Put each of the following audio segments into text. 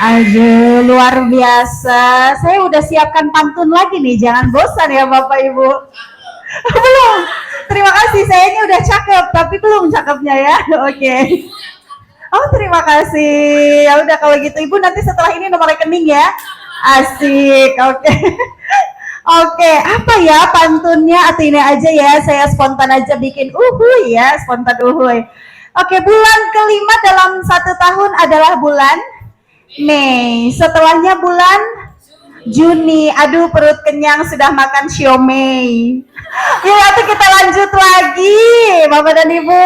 Aduh, luar biasa. Saya udah siapkan pantun lagi nih, jangan bosan ya Bapak Ibu. Belum. Terima kasih, saya ini udah cakep, tapi belum cakepnya ya. Oke. Oh, terima kasih. Ya udah kalau gitu Ibu nanti setelah ini nomor rekening ya. Asik. Oke. Oke, apa ya pantunnya atau ini aja ya, saya spontan aja bikin uhuy ya, spontan uhuy. Oke, bulan kelima dalam 1 tahun adalah bulan Mei. Setelahnya bulan Juni. Aduh, perut kenyang sudah makan siomay. Yuk, atau kita lanjut lagi, Bapak dan Ibu.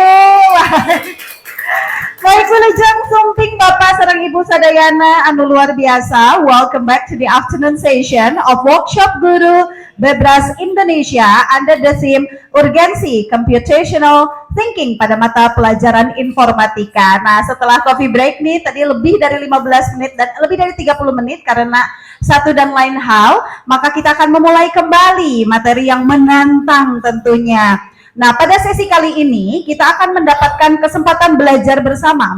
Baik, Wilujeng Sumping Bapak sareng Ibu Sadayana anu luar biasa. Welcome back to the afternoon session of Workshop Guru Bebras Indonesia under the theme Urgensi Computational Thinking pada mata pelajaran informatika. Nah, setelah coffee break nih, tadi lebih dari 15 menit dan lebih dari 30 menit karena satu dan lain hal, maka kita akan memulai kembali materi yang menantang tentunya. Nah, pada sesi kali ini kita akan mendapatkan kesempatan belajar bersama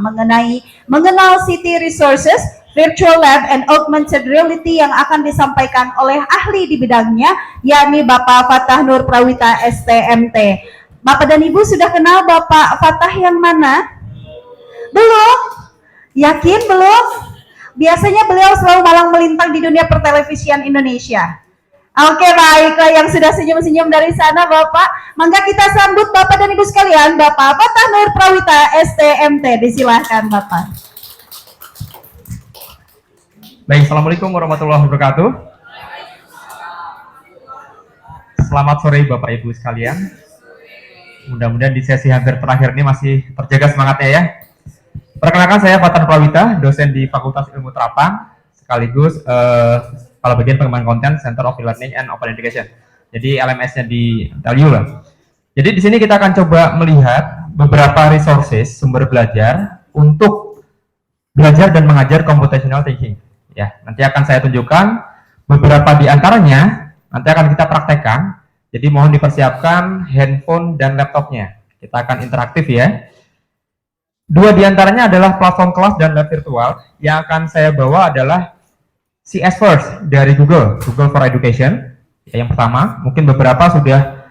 mengenal City Resources, Virtual Lab, and Augmented Reality yang akan disampaikan oleh ahli di bidangnya, yakni Bapak Fatah Nur Prawita STMT. Bapak dan Ibu sudah kenal Bapak Fatah yang mana? Belum? Yakin belum? Biasanya beliau selalu malang melintang di dunia pertelevisian Indonesia. Oke, baiklah yang sudah senyum-senyum dari sana Bapak. Mangga kita sambut Bapak dan Ibu sekalian, Bapak Fatah Nur Prawita STMT. Disilahkan Bapak. Baik, Assalamualaikum warahmatullahi wabarakatuh. Selamat sore Bapak Ibu sekalian. Mudah-mudahan di sesi hampir terakhir ini masih terjaga semangatnya ya. Perkenalkan, saya Fatah Nur Prawita, dosen di Fakultas Ilmu Terapang, sekaligus kepala bagian pengembangan konten Center of Learning and Open Education. Jadi LMS-nya di TELU lah. Jadi di sini kita akan coba melihat beberapa resources sumber belajar untuk belajar dan mengajar computational thinking. Ya, nanti akan saya tunjukkan beberapa di antaranya, nanti akan kita praktekkan. Jadi mohon dipersiapkan handphone dan laptopnya. Kita akan interaktif ya. 2 di antaranya adalah platform kelas dan lab virtual. Yang akan saya bawa adalah CS First dari Google for Education. Ya, yang pertama, mungkin beberapa sudah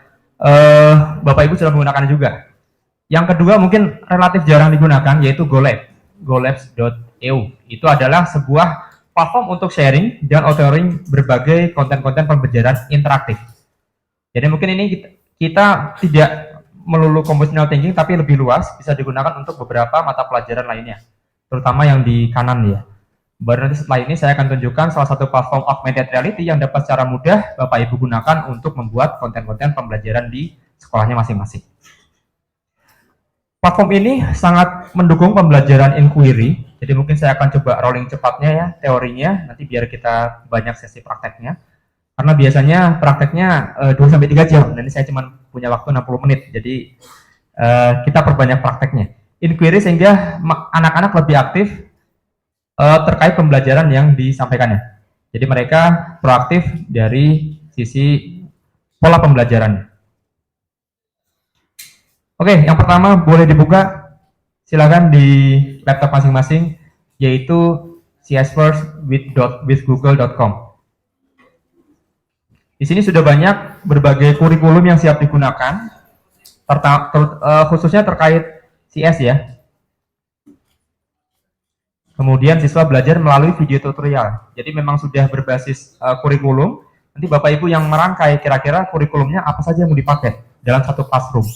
Bapak Ibu sudah menggunakan juga. Yang kedua mungkin relatif jarang digunakan, yaitu GoLab, golabs.eu. Itu adalah sebuah platform untuk sharing dan authoring berbagai konten-konten pembelajaran interaktif. Jadi mungkin ini kita tidak melulu computational thinking, tapi lebih luas, bisa digunakan untuk beberapa mata pelajaran lainnya, terutama yang di kanan ya. Baru nanti setelah ini saya akan tunjukkan salah satu platform augmented reality yang dapat secara mudah Bapak Ibu gunakan untuk membuat konten-konten pembelajaran di sekolahnya masing-masing. Platform ini sangat mendukung pembelajaran inquiry, jadi mungkin saya akan coba rolling cepatnya ya teorinya, nanti biar kita banyak sesi prakteknya. Karena biasanya prakteknya 2-3 jam, dan ini saya cuma punya waktu 60 menit, jadi kita perbanyak prakteknya. Inquiry sehingga anak-anak lebih aktif terkait pembelajaran yang disampaikannya. Jadi mereka proaktif dari sisi pola pembelajarannya. Oke, yang pertama boleh dibuka, silakan di laptop masing-masing, yaitu csfirst.with google.com. Di sini sudah banyak berbagai kurikulum yang siap digunakan, khususnya terkait CS ya. Kemudian siswa belajar melalui video tutorial. Jadi memang sudah berbasis kurikulum. Nanti Bapak Ibu yang merangkai kira-kira kurikulumnya apa saja yang mau dipakai dalam satu classroom.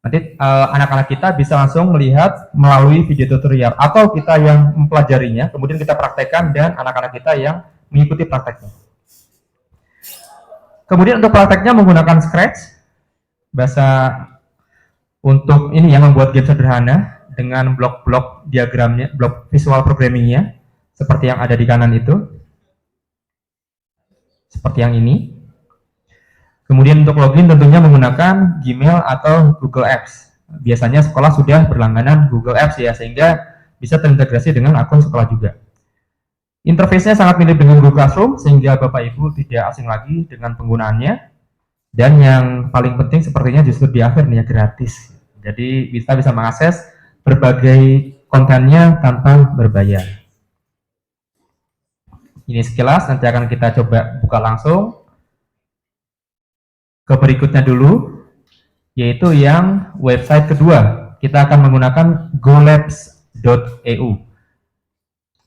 Nanti anak-anak kita bisa langsung melihat melalui video tutorial. Atau kita yang mempelajarinya, kemudian kita praktekkan dan anak-anak kita yang mengikuti prakteknya. Kemudian untuk prakteknya menggunakan Scratch. Bahasa untuk ini yang membuat game sederhana. Dengan blok-blok diagramnya, blok visual programmingnya, seperti yang ada di kanan itu, seperti yang ini. Kemudian untuk login tentunya menggunakan Gmail atau Google Apps. Biasanya sekolah sudah berlangganan Google Apps ya, sehingga bisa terintegrasi dengan akun sekolah juga. Interface-nya sangat mirip dengan Google Classroom, sehingga Bapak Ibu tidak asing lagi dengan penggunaannya. Dan yang paling penting sepertinya justru di akhir nih ya, gratis. Jadi kita bisa mengakses berbagai kontennya tanpa berbayar. Ini sekilas, nanti akan kita coba buka langsung ke berikutnya dulu, yaitu yang website kedua. Kita akan menggunakan golabs.eu.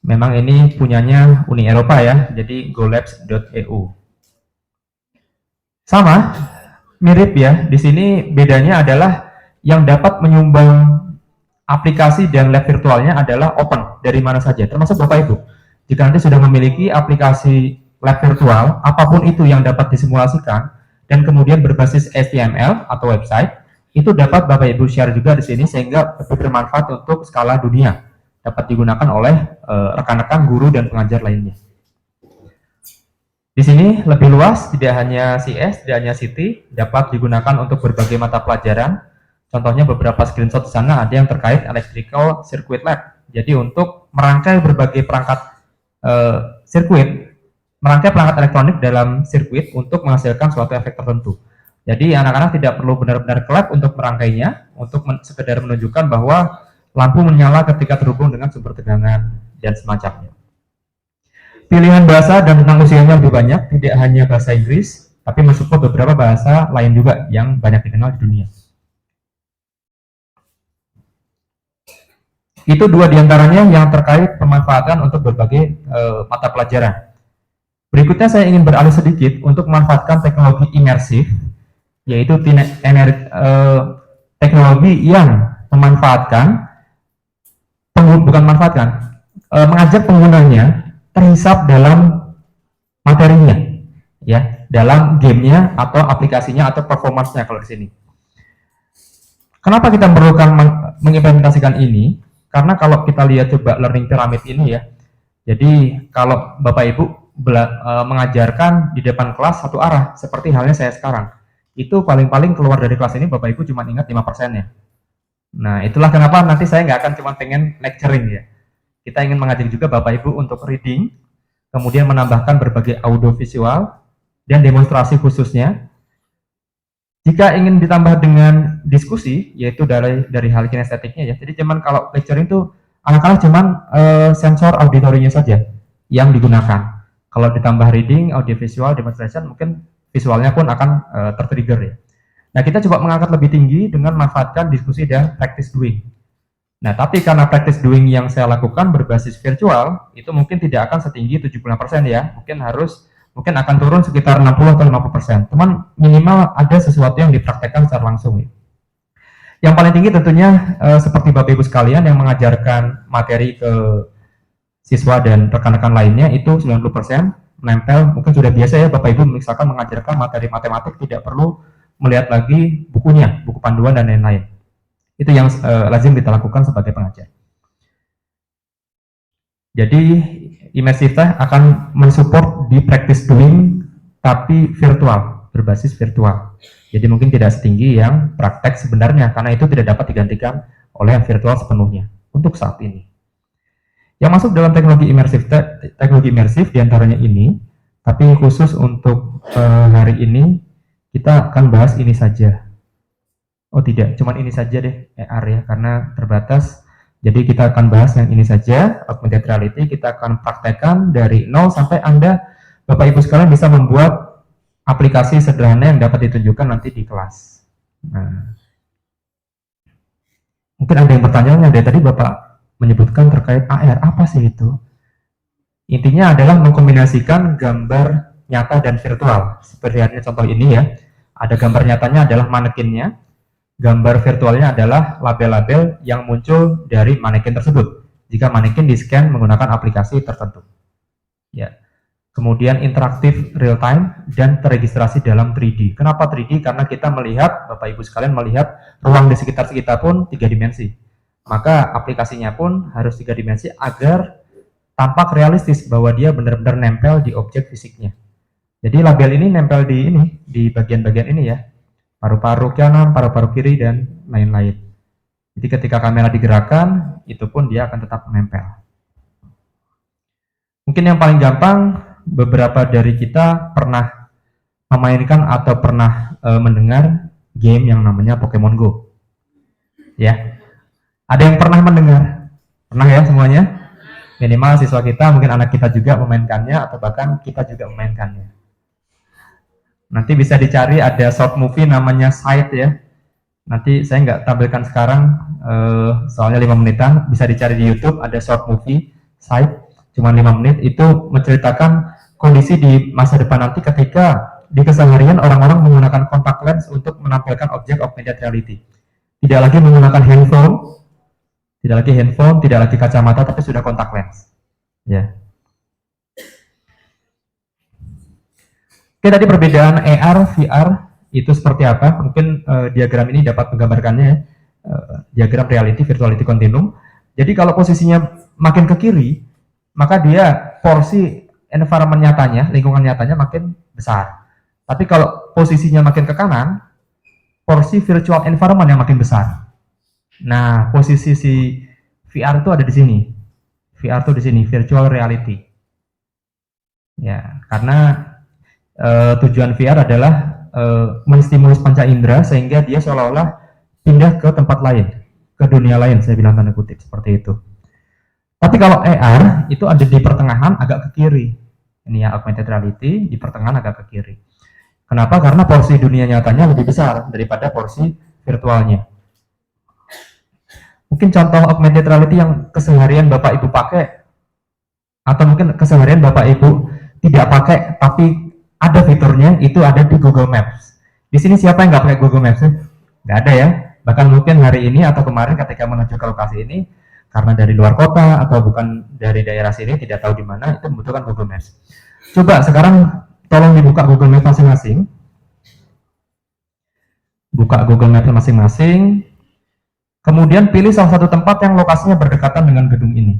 Memang ini punyanya Uni Eropa ya, jadi golabs.eu. Sama, mirip ya. Di sini bedanya adalah yang dapat menyumbang aplikasi dan lab virtualnya adalah open dari mana saja, termasuk Bapak Ibu. Jika nanti sudah memiliki aplikasi lab virtual, apapun itu yang dapat disimulasikan dan kemudian berbasis HTML atau website, itu dapat Bapak Ibu share juga di sini sehingga lebih bermanfaat untuk skala dunia, dapat digunakan oleh rekan-rekan guru dan pengajar lainnya. Di sini lebih luas, tidak hanya CS, tidak hanya CT, dapat digunakan untuk berbagai mata pelajaran. Contohnya beberapa screenshot di sana ada yang terkait electrical circuit lab. Jadi untuk merangkai berbagai perangkat sirkuit, merangkai perangkat elektronik dalam sirkuit untuk menghasilkan suatu efek tertentu. Jadi anak-anak tidak perlu benar-benar ke lab untuk merangkainya, untuk sekedar menunjukkan bahwa lampu menyala ketika terhubung dengan sumber tegangan dan semacamnya. Pilihan bahasa dan tentang usianya lebih banyak, tidak hanya bahasa Inggris, tapi mensupport beberapa bahasa lain juga yang banyak dikenal di dunia. Itu dua diantaranya yang terkait pemanfaatan untuk berbagai mata pelajaran. Berikutnya saya ingin beralih sedikit untuk memanfaatkan teknologi imersif, yaitu teknologi yang mengajak penggunanya terhisap dalam materinya, ya, dalam gamenya atau aplikasinya atau performance-nya kalau di sini. Kenapa kita memerlukan mengimplementasikan ini? Karena kalau kita lihat coba learning pyramid ini ya, jadi kalau Bapak Ibu mengajarkan di depan kelas satu arah, seperti halnya saya sekarang, itu paling-paling keluar dari kelas ini Bapak Ibu cuma ingat 5% ya. Nah itulah kenapa nanti saya nggak akan cuma pengen lecturing ya. Kita ingin mengajak juga Bapak Ibu untuk reading, kemudian menambahkan berbagai audio visual dan demonstrasi khususnya. Jika ingin ditambah dengan diskusi, yaitu dari hal kinestetiknya ya. Jadi cuman kalau lecturing itu anak-anak cuman sensor auditorinya saja yang digunakan. Kalau ditambah reading, audio visual, demonstration, mungkin visualnya pun akan tertrigger ya. Nah kita coba mengangkat lebih tinggi dengan memanfaatkan diskusi dan practice doing. Nah tapi karena practice doing yang saya lakukan berbasis virtual, itu mungkin tidak akan setinggi 75% ya. Mungkin akan turun sekitar 60 atau 50%. Teman minimal ada sesuatu yang dipraktekkan secara langsung. Ya. Yang paling tinggi tentunya seperti Bapak Ibu sekalian yang mengajarkan materi ke siswa dan rekan-rekan lainnya itu 90% menempel. Mungkin sudah biasa ya Bapak Ibu misalkan mengajarkan materi matematik tidak perlu melihat lagi bukunya, buku panduan dan lain-lain. Itu yang lazim kita lakukan sebagai pengajar. Jadi Immersive akan mensupport di practice doing tapi virtual, berbasis virtual. Jadi mungkin tidak setinggi yang praktek sebenarnya karena itu tidak dapat digantikan oleh yang virtual sepenuhnya untuk saat ini. Yang masuk dalam teknologi imersif diantaranya ini, tapi khusus untuk hari ini kita akan bahas ini saja. Oh tidak, cuman ini saja deh AR ya karena terbatas. Jadi kita akan bahas yang ini saja, augmented reality, kita akan praktekkan dari 0 sampai Anda, Bapak Ibu sekalian bisa membuat aplikasi sederhana yang dapat ditunjukkan nanti di kelas. Nah, mungkin ada yang bertanya, dari tadi Bapak menyebutkan terkait AR, apa sih itu? Intinya adalah mengkombinasikan gambar nyata dan virtual. Seperti halnya contoh ini ya, ada gambar nyatanya adalah manekinnya, gambar virtualnya adalah label-label yang muncul dari manekin tersebut jika manekin di-scan menggunakan aplikasi tertentu. Ya. Kemudian interaktif real time dan terregistrasi dalam 3D. Kenapa 3D? Karena kita melihat, Bapak Ibu sekalian melihat ruang di sekitar kita pun 3 dimensi. Maka aplikasinya pun harus 3 dimensi agar tampak realistis bahwa dia benar-benar nempel di objek fisiknya. Jadi label ini nempel di bagian-bagian ini ya. Paru-paru kanan, paru-paru kiri, dan lain-lain. Jadi ketika kamera digerakkan, itu pun dia akan tetap menempel. Mungkin yang paling gampang, beberapa dari kita pernah memainkan atau pernah mendengar game yang namanya Pokemon Go. Ya, ada yang pernah mendengar? Pernah ya semuanya? Minimal siswa kita, mungkin anak kita juga memainkannya, atau bahkan kita juga memainkannya. Nanti bisa dicari, ada short movie namanya Sight ya. Nanti saya nggak tampilkan sekarang, soalnya 5 menitan. Bisa dicari di YouTube, ada short movie Sight, cuma 5 menit. Itu menceritakan kondisi di masa depan nanti ketika di keseharian orang-orang menggunakan contact lens untuk menampilkan objek augmented reality. Tidak lagi menggunakan handphone, tidak lagi kacamata, tapi sudah contact lens. Ya. Oke, tadi perbedaan AR, VR itu seperti apa? Mungkin diagram ini dapat menggambarkannya ya. Diagram reality, virtuality continuum. Jadi kalau posisinya makin ke kiri, maka dia porsi environment nyatanya, lingkungan nyatanya makin besar. Tapi kalau posisinya makin ke kanan, porsi virtual environment yang makin besar. Nah, posisi si VR itu ada di sini. VR itu di sini, virtual reality. Ya, karena tujuan VR adalah menstimulus panca indera sehingga dia seolah-olah pindah ke tempat lain, ke dunia lain, saya bilang tanda kutip seperti itu. Tapi kalau AR itu ada di pertengahan agak ke kiri. Ini ya augmented reality di pertengahan agak ke kiri. Kenapa? Karena porsi dunia nyatanya lebih besar daripada porsi virtualnya. Mungkin contoh augmented reality yang keseharian Bapak Ibu pakai, atau mungkin keseharian Bapak Ibu tidak pakai tapi ada fiturnya, itu ada di Google Maps. Di sini siapa yang nggak pakai Google Maps? Nggak ada ya. Bahkan mungkin hari ini atau kemarin ketika menuju ke lokasi ini, karena dari luar kota atau bukan dari daerah sini, tidak tahu di mana, itu membutuhkan Google Maps. Coba sekarang tolong dibuka Google Maps masing-masing. Buka Google Maps masing-masing. Kemudian pilih salah satu tempat yang lokasinya berdekatan dengan gedung ini.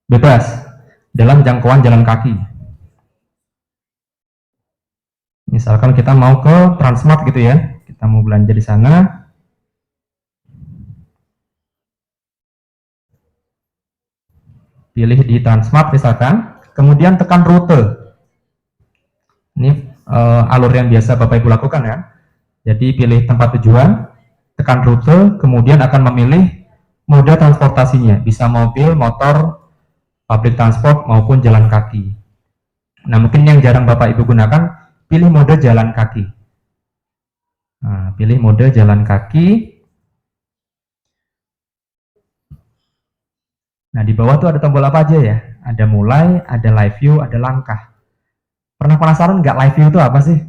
Bebas, dalam jangkauan jalan kaki. Misalkan kita mau ke Transmart gitu ya, kita mau belanja di sana. Pilih di Transmart misalkan, kemudian tekan rute. Ini alur yang biasa Bapak Ibu lakukan ya. Jadi pilih tempat tujuan, tekan rute, kemudian akan memilih moda transportasinya, bisa mobil, motor, public transport maupun jalan kaki. Nah, mungkin yang jarang Bapak Ibu gunakan, pilih mode jalan kaki. Nah, pilih mode jalan kaki. Nah, di bawah tuh ada tombol apa aja ya? Ada mulai, ada live view, ada langkah. Pernah penasaran nggak live view itu apa sih?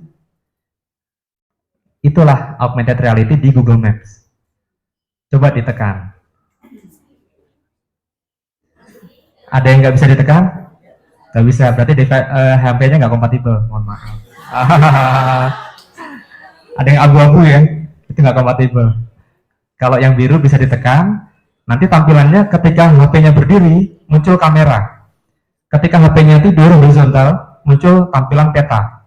Itulah augmented reality di Google Maps. Coba ditekan. Ada yang nggak bisa ditekan? Nggak bisa, berarti HP-nya nggak kompatibel. Mohon maaf. Ada yang abu-abu ya, itu nggak kompatibel. Kalau yang biru bisa ditekan, nanti tampilannya ketika HP-nya berdiri muncul kamera, ketika HP-nya tidur horizontal muncul tampilan peta.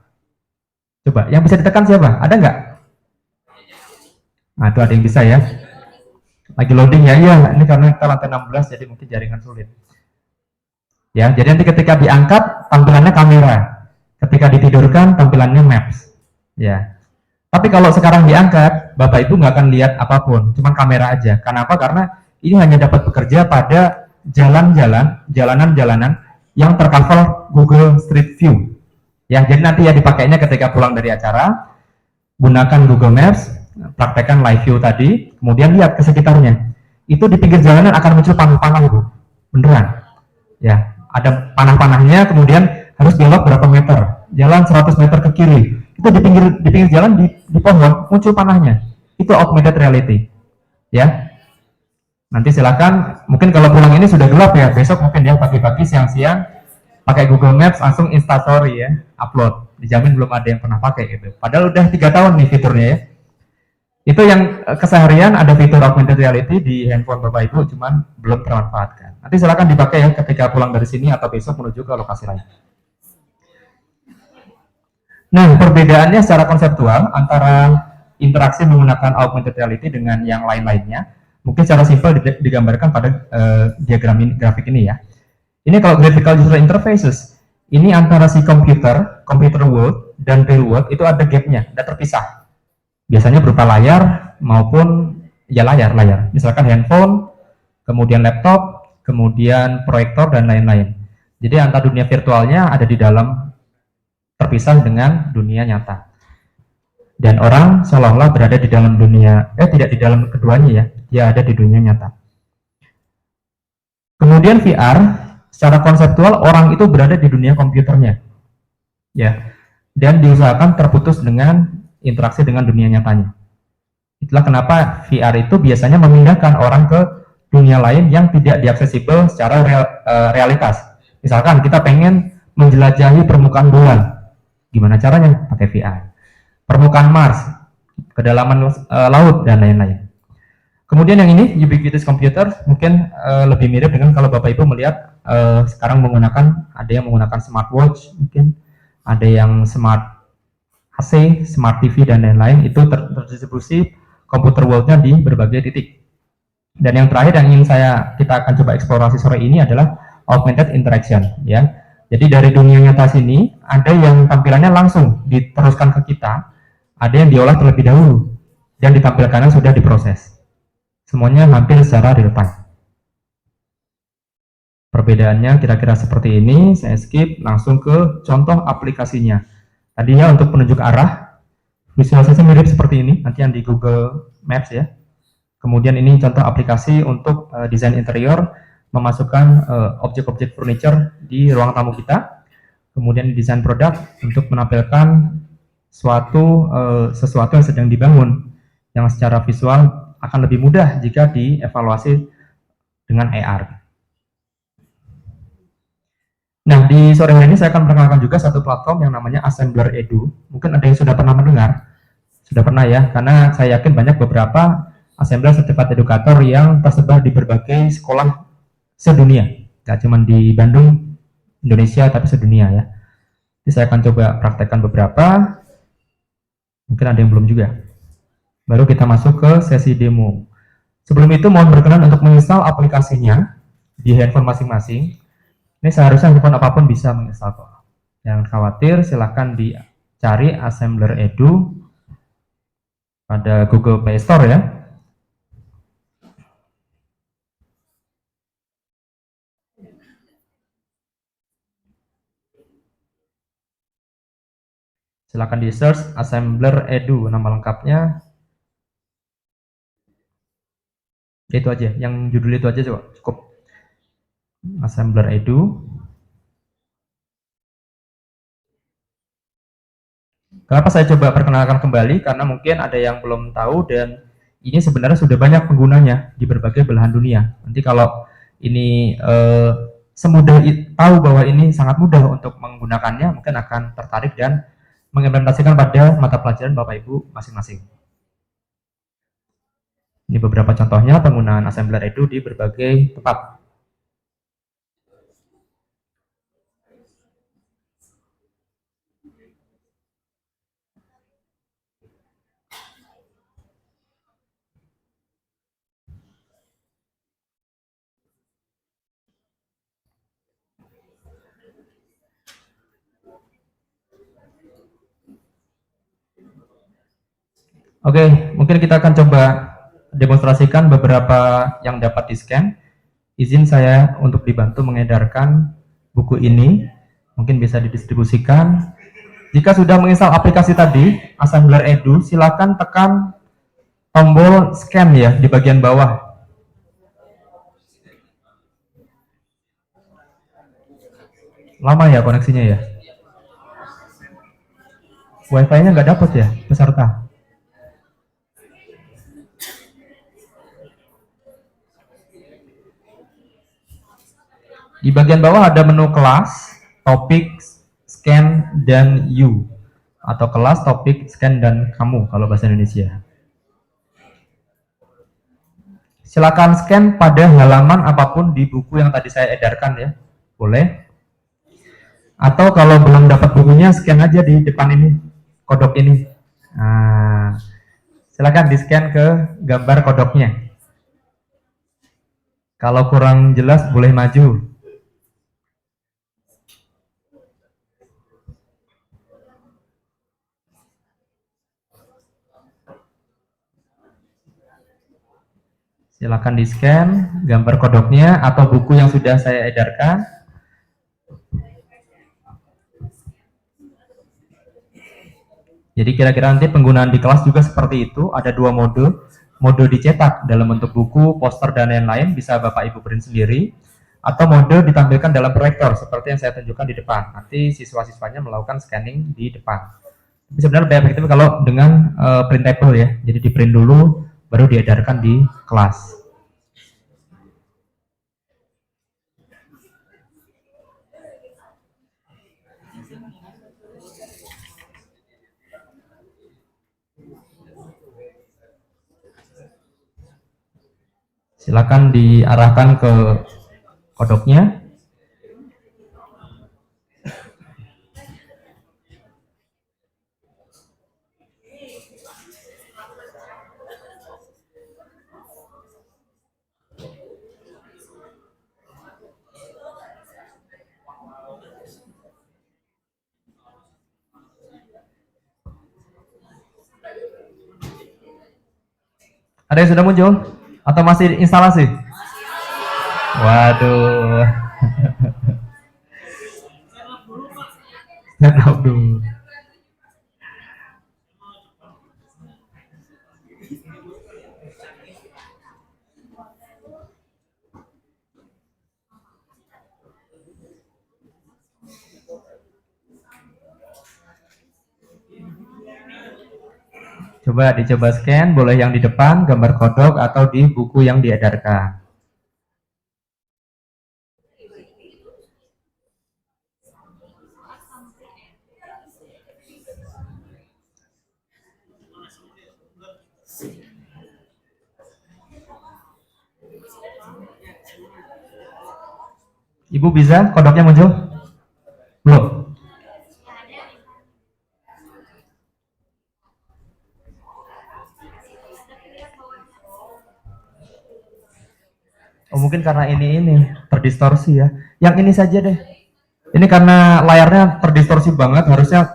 Coba yang bisa ditekan siapa? Ada nggak? Nah, itu ada yang bisa ya. Lagi loading ya, iya. Ini karena kita lantai 16 jadi mungkin jaringan sulit. Ya, jadi nanti ketika diangkat tampilannya kamera. Ketika ditidurkan tampilannya maps. Ya. Tapi kalau sekarang diangkat, Bapak Ibu nggak akan lihat apapun, cuma kamera aja. Kenapa? Karena ini hanya dapat bekerja pada jalanan-jalanan yang tercover Google Street View. Ya, jadi nanti ya dipakainya ketika pulang dari acara, gunakan Google Maps, praktekkan live view tadi, kemudian lihat ke sekitarnya. Itu di pinggir jalanan akan muncul panah-panah, Bu. Beneran. Ya, ada panah-panahnya, kemudian harus belok berapa meter, jalan 100 meter ke kiri, itu di pinggir jalan di pohon muncul panahnya, itu augmented reality ya. Nanti silakan, mungkin kalau pulang ini sudah gelap ya, besok mungkin ya pagi-pagi siang-siang pakai Google Maps langsung instastory ya, upload, dijamin belum ada yang pernah pakai gitu, padahal udah 3 tahun nih fiturnya ya. Itu yang keseharian ada fitur augmented reality di handphone Bapak Ibu, cuman belum termanfaatkan. Nanti silakan dipakai ya ketika pulang dari sini atau besok menuju ke lokasi lain. Nah, perbedaannya secara konseptual antara interaksi menggunakan augmented reality dengan yang lain-lainnya, mungkin secara simpel digambarkan pada diagram ini, grafik ini ya. Ini kalau graphical user interfaces, ini antara si computer world dan real world itu ada gapnya, ada terpisah. Biasanya berupa layar maupun ya layar. Misalkan handphone, kemudian laptop, kemudian proyektor dan lain-lain. Jadi antara dunia virtualnya ada di dalam, terpisah dengan dunia nyata. Dan orang seolah-olah berada di dalam dunia, tidak di dalam keduanya ya, dia ada di dunia nyata. Kemudian VR, secara konseptual orang itu berada di dunia komputernya, ya, dan diusahakan terputus dengan interaksi dengan dunia nyatanya. Itulah kenapa VR itu biasanya memindahkan orang ke dunia lain yang tidak diaksesibel secara realitas. Misalkan kita pengen menjelajahi permukaan bulan, gimana caranya? Pakai VR. Permukaan Mars, kedalaman laut, dan lain-lain. Kemudian yang ini, ubiquitous computer, mungkin lebih mirip dengan kalau Bapak Ibu melihat sekarang menggunakan, ada yang menggunakan smartwatch, mungkin ada yang smart AC, smart TV, dan lain-lain, itu terdistribusi komputer world-nya di berbagai titik. Dan yang terakhir yang ingin kita akan coba eksplorasi sore ini adalah augmented interaction, ya. Jadi dari dunia nyata sini ada yang tampilannya langsung diteruskan ke kita, ada yang diolah terlebih dahulu dan ditampilkannya sudah diproses. Semuanya hampir secara real time. Perbedaannya kira-kira seperti ini. Saya skip langsung ke contoh aplikasinya. Tadinya untuk penunjuk arah, visualisasi mirip seperti ini, nanti yang di Google Maps ya. Kemudian ini contoh aplikasi untuk desain interior, memasukkan objek-objek furniture di ruang tamu kita. Kemudian desain produk untuk menampilkan sesuatu yang sedang dibangun, yang secara visual akan lebih mudah jika dievaluasi dengan AR. Nah, di sore hari ini saya akan perkenalkan juga satu platform yang namanya Assembler Edu. Mungkin ada yang sudah pernah mendengar, sudah pernah ya, karena saya yakin banyak beberapa Assembler sertifikat edukator yang tersebar di berbagai sekolah sedunia, gak cuma di Bandung, Indonesia, tapi sedunia ya. Jadi saya akan coba praktekkan beberapa. Mungkin ada yang belum juga. Baru kita masuk ke sesi demo. Sebelum itu mohon berkenan untuk menginstal aplikasinya di handphone masing-masing. Ini seharusnya handphone apapun bisa menginstal kok. Jangan khawatir, silahkan dicari Assembler Edu pada Google Play Store ya. Silahkan di search Assembler Edu, nama lengkapnya itu aja, yang judul itu aja cukup. Assembler Edu. Kenapa saya coba perkenalkan kembali? Karena mungkin ada yang belum tahu dan ini sebenarnya sudah banyak penggunanya di berbagai belahan dunia. Nanti kalau ini semudah tahu bahwa ini sangat mudah untuk menggunakannya, mungkin akan tertarik dan mengimplementasikan pada mata pelajaran Bapak Ibu masing-masing. Ini beberapa contohnya penggunaan Assembler Edu di berbagai tempat. Oke, mungkin kita akan coba demonstrasikan beberapa yang dapat di-scan. Izin saya untuk dibantu mengedarkan buku ini, mungkin bisa didistribusikan. Jika sudah menginstal aplikasi tadi, Assembler Edu, silakan tekan tombol scan ya di bagian bawah. Lama ya koneksinya ya? Wifi-nya nggak dapet ya, peserta? Di bagian bawah ada menu kelas, topik, scan, dan you. Atau kelas, topik, scan, dan kamu kalau bahasa Indonesia. Silakan scan pada halaman apapun di buku yang tadi saya edarkan ya. Boleh. Atau kalau belum dapat bukunya, scan aja di depan ini, kodok ini. Nah, silakan di-scan ke gambar kodoknya. Kalau kurang jelas boleh maju. Silakan di-scan gambar kodoknya atau buku yang sudah saya edarkan. Jadi kira-kira nanti penggunaan di kelas juga seperti itu, ada dua mode. Mode dicetak dalam bentuk buku, poster, dan lain-lain, bisa Bapak Ibu print sendiri. Atau mode ditampilkan dalam proyektor, seperti yang saya tunjukkan di depan. Nanti siswa-siswanya melakukan scanning di depan. Tapi sebenarnya lebih efektif kalau dengan printable ya, jadi di print dulu, baru diedarkan di kelas. Silakan diarahkan ke kodoknya. Ada yang sudah muncul? Atau masih instalasi? Waduh. Setup dulu. Coba dicoba scan, boleh yang di depan, gambar kodok, atau di buku yang diedarkan. Ibu bisa kodoknya muncul? Belum? Oh mungkin karena ini terdistorsi ya. Yang ini saja deh. Ini karena layarnya terdistorsi banget, harusnya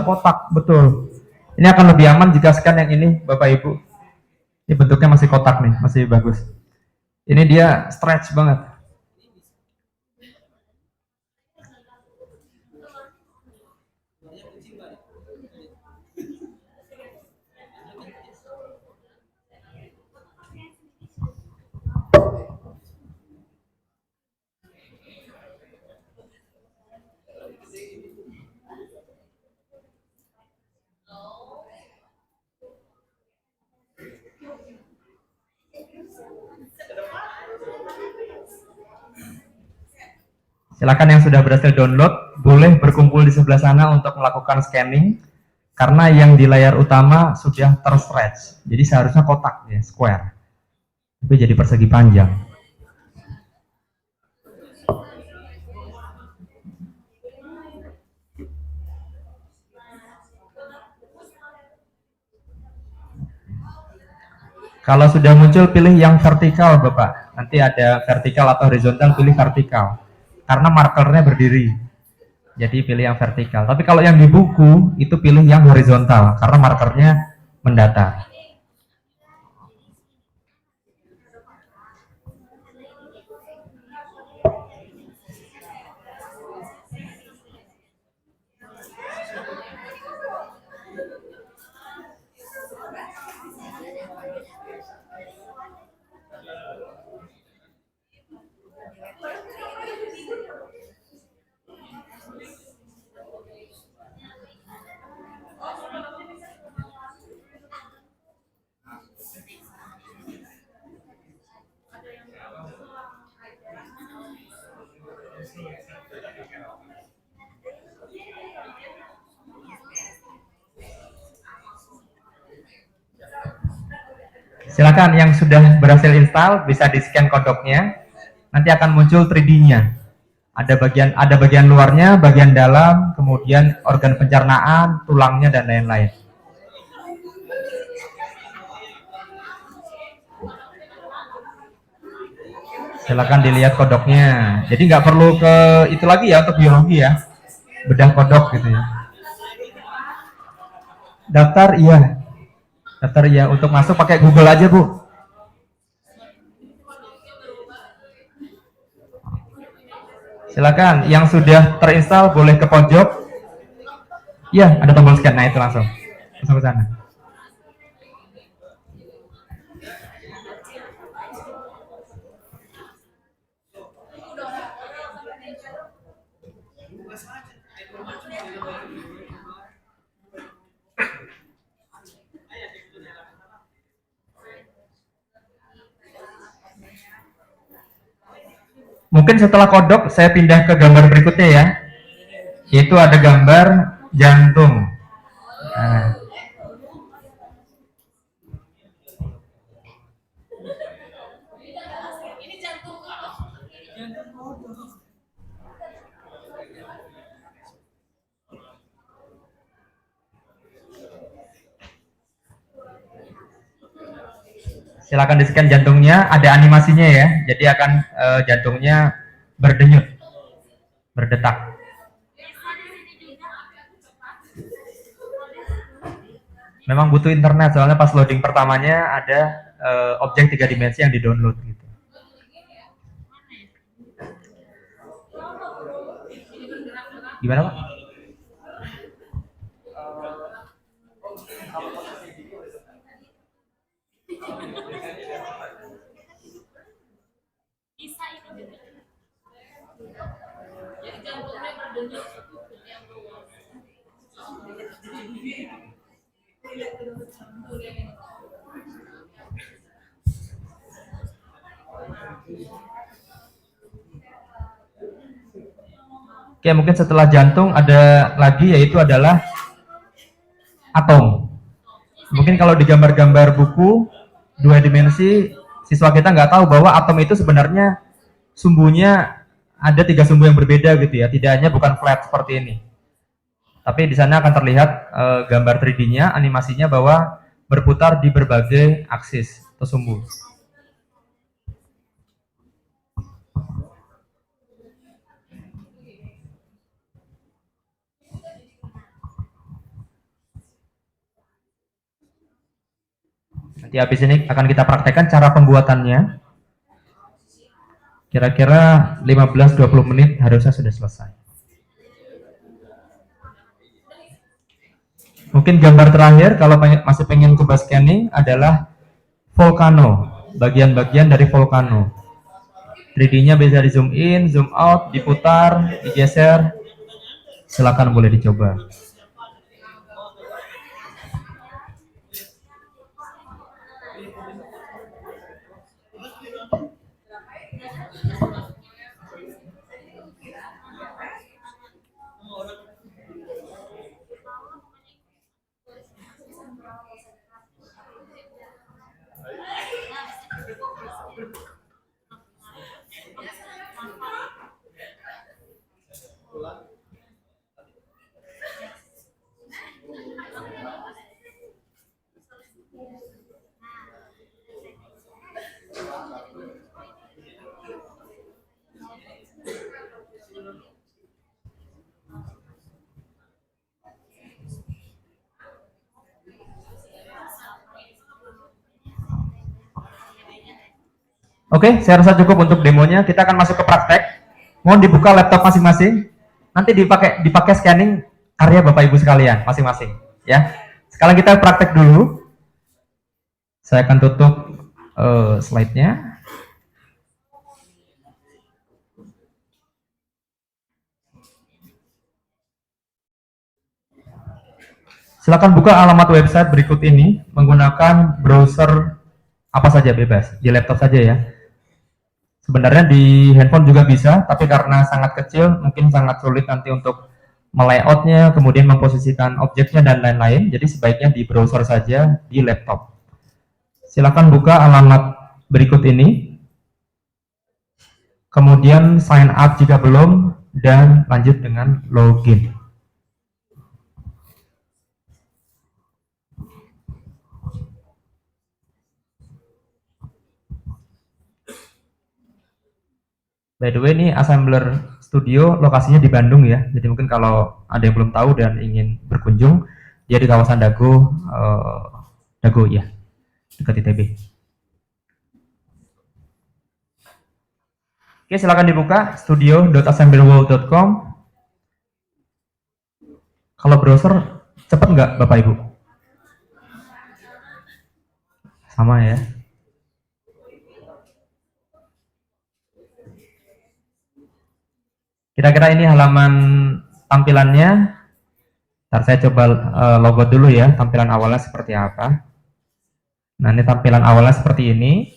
kotak, betul. Ini akan lebih aman jika scan yang ini, Bapak Ibu. Ini bentuknya masih kotak nih, masih bagus. Ini dia stretch banget. Silakan yang sudah berhasil download, boleh berkumpul di sebelah sana untuk melakukan scanning, karena yang di layar utama sudah terstretch, jadi seharusnya kotak ya, square, tapi jadi persegi panjang. Kalau sudah muncul, pilih yang vertikal Bapak, nanti ada vertikal atau horizontal, pilih vertikal. Karena markernya berdiri, jadi pilih yang vertikal. Tapi kalau yang di buku itu pilih yang horizontal karena markernya mendatar. Silakan yang sudah berhasil install bisa di-scan kodoknya. Nanti akan muncul 3D-nya. Ada bagian luarnya, bagian dalam, kemudian organ pencernaan, tulangnya dan lain-lain. Silakan dilihat kodoknya. Jadi nggak perlu ke itu lagi ya untuk biologi ya. Bedah kodok gitu ya. Daftar iya. Daftar ya, untuk masuk pakai Google aja Bu. Silakan, yang sudah terinstall boleh ke pojok. Ya, ada tombol scan. Nah, itu langsung ke sana. Mungkin setelah kodok saya pindah ke gambar berikutnya ya, yaitu ada gambar jantung. Nah, silakan di scan jantungnya, ada animasinya ya, jadi akan jantungnya berdenyut, berdetak. Memang butuh internet, soalnya pas loading pertamanya ada objek 3 dimensi yang di-download gitu. Gimana Pak? Oke, mungkin setelah jantung ada lagi, yaitu adalah atom. Mungkin kalau di gambar-gambar buku 2 dimensi, siswa kita nggak tahu bahwa atom itu sebenarnya sumbunya ada 3 sumbu yang berbeda gitu ya, tidak hanya bukan flat seperti ini. Tapi di sana akan terlihat gambar 3D-nya, animasinya bahwa berputar di berbagai aksis atau sumbu. Nanti habis ini akan kita praktekkan cara pembuatannya. Kira-kira 15-20 menit harusnya sudah selesai. Mungkin gambar terakhir kalau masih pengen coba scanning adalah volcano, bagian-bagian dari volcano. 3D-nya bisa di zoom in, zoom out, diputar, digeser. Silakan boleh dicoba. Oke, saya rasa cukup untuk demonya. Kita akan masuk ke praktek. Mohon dibuka laptop masing-masing. Nanti dipakai scanning karya Bapak Ibu sekalian masing-masing, ya. Sekarang kita praktek dulu. Saya akan tutup slide-nya. Silakan buka alamat website berikut ini menggunakan browser apa saja, bebas, di laptop saja ya. Sebenarnya di handphone juga bisa, tapi karena sangat kecil, mungkin sangat sulit nanti untuk melayoutnya, kemudian memposisikan objeknya dan lain-lain. Jadi sebaiknya di browser saja di laptop. Silakan buka alamat berikut ini, kemudian sign up jika belum, dan lanjut dengan login. By the way, ini Assembler Studio lokasinya di Bandung ya. Jadi mungkin kalau ada yang belum tahu dan ingin berkunjung, dia di kawasan Dago, Dago ya, dekat ITB. Oke, silakan dibuka studio.assemblyworld.com. Kalau browser cepat nggak Bapak Ibu? Sama ya. Kira-kira ini halaman tampilannya. Ntar saya coba logo dulu ya, tampilan awalnya seperti apa. Nah, ini tampilan awalnya seperti ini.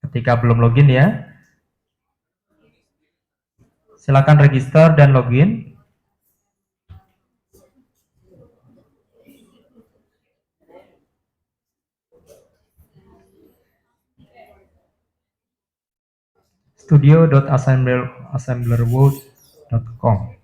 Ketika belum login ya. Silakan register dan login. studio.assemblerworld.com.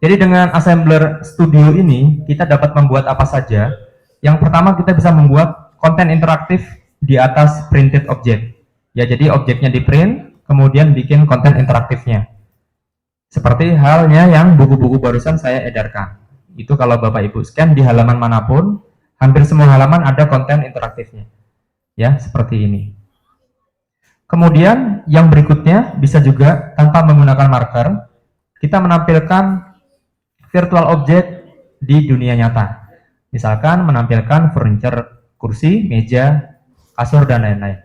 Jadi dengan Assembler Studio ini, kita dapat membuat apa saja. Yang pertama, kita bisa membuat konten interaktif di atas printed object. Ya, jadi objeknya di print, kemudian bikin konten interaktifnya. Seperti halnya yang buku-buku barusan saya edarkan. Itu kalau Bapak Ibu scan di halaman manapun, hampir semua halaman ada konten interaktifnya. Ya, seperti ini. Kemudian yang berikutnya bisa juga tanpa menggunakan marker, kita menampilkan virtual object di dunia nyata. Misalkan menampilkan furniture, kursi, meja, kasur, dan lain-lain.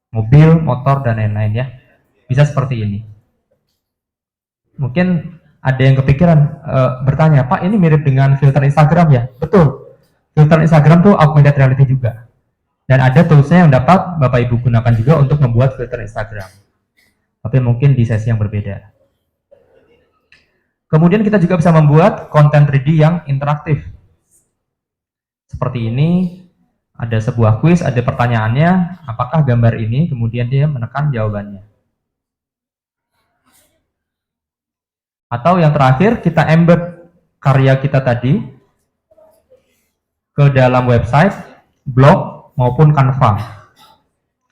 Mobil, motor, dan lain-lain ya. Bisa seperti ini. Mungkin ada yang kepikiran bertanya, Pak ini mirip dengan filter Instagram ya? Betul. Filter Instagram tuh augmented reality juga. Dan ada toolsnya yang dapat Bapak Ibu gunakan juga untuk membuat filter Instagram. Tapi mungkin di sesi yang berbeda. Kemudian kita juga bisa membuat konten 3D yang interaktif. Seperti ini, ada sebuah kuis, ada pertanyaannya, apakah gambar ini, kemudian dia menekan jawabannya. Atau yang terakhir, kita embed karya kita tadi ke dalam website, blog, maupun Canva.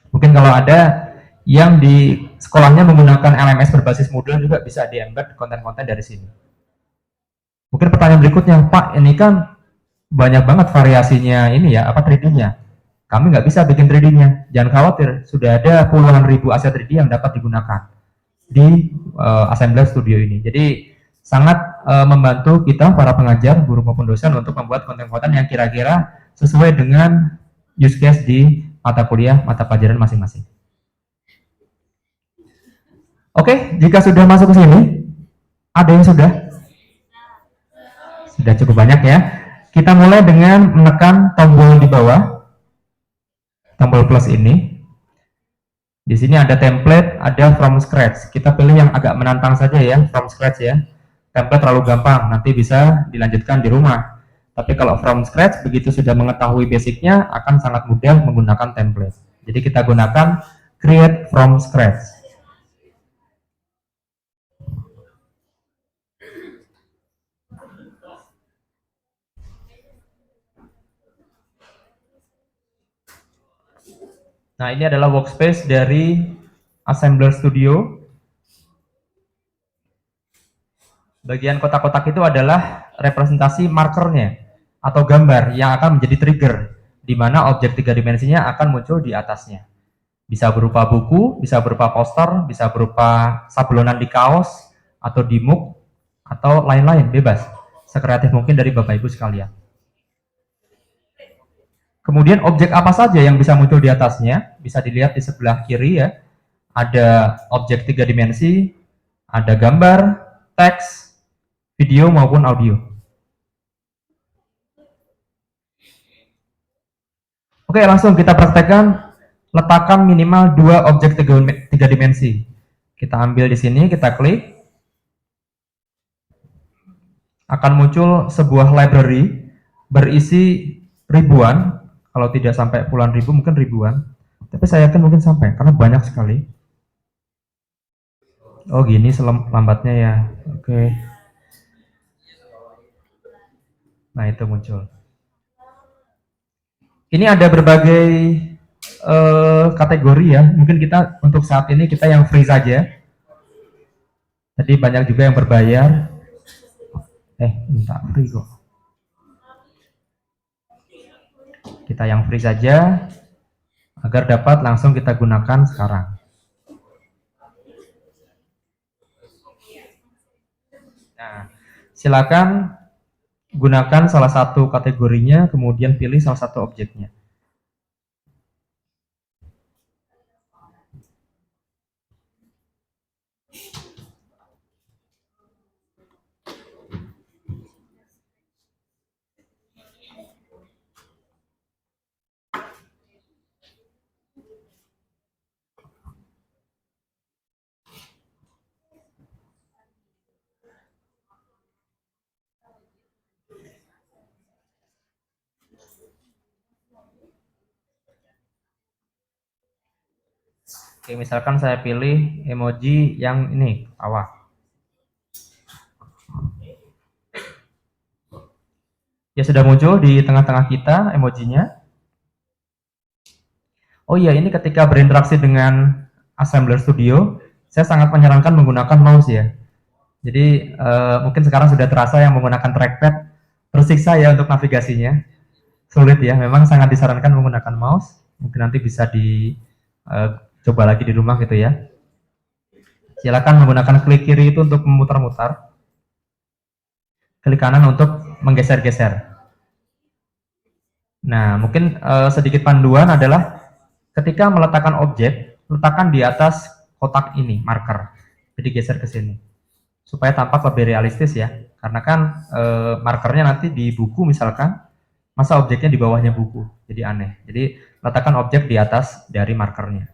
Mungkin kalau ada yang di sekolahnya menggunakan LMS berbasis Moodle juga bisa di-embed konten-konten dari sini. Mungkin pertanyaan berikutnya, Pak, ini kan banyak banget variasinya ini ya, apa 3D-nya. Kami nggak bisa bikin 3D-nya. Jangan khawatir, sudah ada puluhan ribu aset 3D yang dapat digunakan di Assembler Studio ini. Jadi sangat membantu kita, para pengajar, guru maupun dosen untuk membuat konten-konten yang kira-kira sesuai dengan use case di mata kuliah, mata pelajaran masing-masing. Oke, jika sudah masuk ke sini, ada yang sudah? Sudah cukup banyak ya. Kita mulai dengan menekan tombol di bawah, tombol plus ini. Di sini ada template, ada from scratch. Kita pilih yang agak menantang saja ya, from scratch ya. Template terlalu gampang, nanti bisa dilanjutkan di rumah. Tapi kalau from scratch, begitu sudah mengetahui basicnya, akan sangat mudah menggunakan template. Jadi kita gunakan create from scratch. Nah, ini adalah workspace dari Assembler Studio. Bagian kotak-kotak itu adalah representasi markernya atau gambar yang akan menjadi trigger, di mana objek 3 dimensinya akan muncul di atasnya. Bisa berupa buku, bisa berupa poster, bisa berupa sablonan di kaos, atau di mug, atau lain-lain, bebas. Sekreatif mungkin dari Bapak Ibu sekalian. Kemudian objek apa saja yang bisa muncul di atasnya, bisa dilihat di sebelah kiri ya. Ada objek 3 dimensi, ada gambar, teks, video maupun audio. Oke, langsung kita praktekkan. Letakkan minimal 2 objek 3 dimensi. Kita ambil di sini, kita klik. Akan muncul sebuah library berisi ribuan, kalau tidak sampai puluhan ribu, mungkin ribuan. Tapi saya yakin mungkin sampai, karena banyak sekali. Oh gini lambatnya ya, oke. Nah, itu muncul. Ini ada berbagai kategori ya. Mungkin kita untuk saat ini kita yang free saja. Jadi banyak juga yang berbayar. Minta free kok. Kita yang free saja agar dapat langsung kita gunakan sekarang. Nah, silakan gunakan salah satu kategorinya, kemudian pilih salah satu objeknya. Oke, misalkan saya pilih emoji yang ini, ketawa. Ya, sudah muncul di tengah-tengah kita emojinya. Oh iya, ini ketika berinteraksi dengan Assembler Studio, saya sangat menyarankan menggunakan mouse ya. Jadi mungkin sekarang sudah terasa yang menggunakan trackpad tersiksa ya untuk navigasinya. Sulit ya, memang sangat disarankan menggunakan mouse. Mungkin nanti bisa coba lagi di rumah gitu ya. Silakan menggunakan klik kiri itu untuk memutar-mutar, klik kanan untuk menggeser-geser. Nah, mungkin sedikit panduan adalah ketika meletakkan objek, letakkan di atas kotak ini, marker. Jadi geser ke sini. Supaya tampak lebih realistis ya. Karena kan markernya nanti di buku misalkan, masa objeknya di bawahnya buku. Jadi aneh. Jadi letakkan objek di atas dari markernya.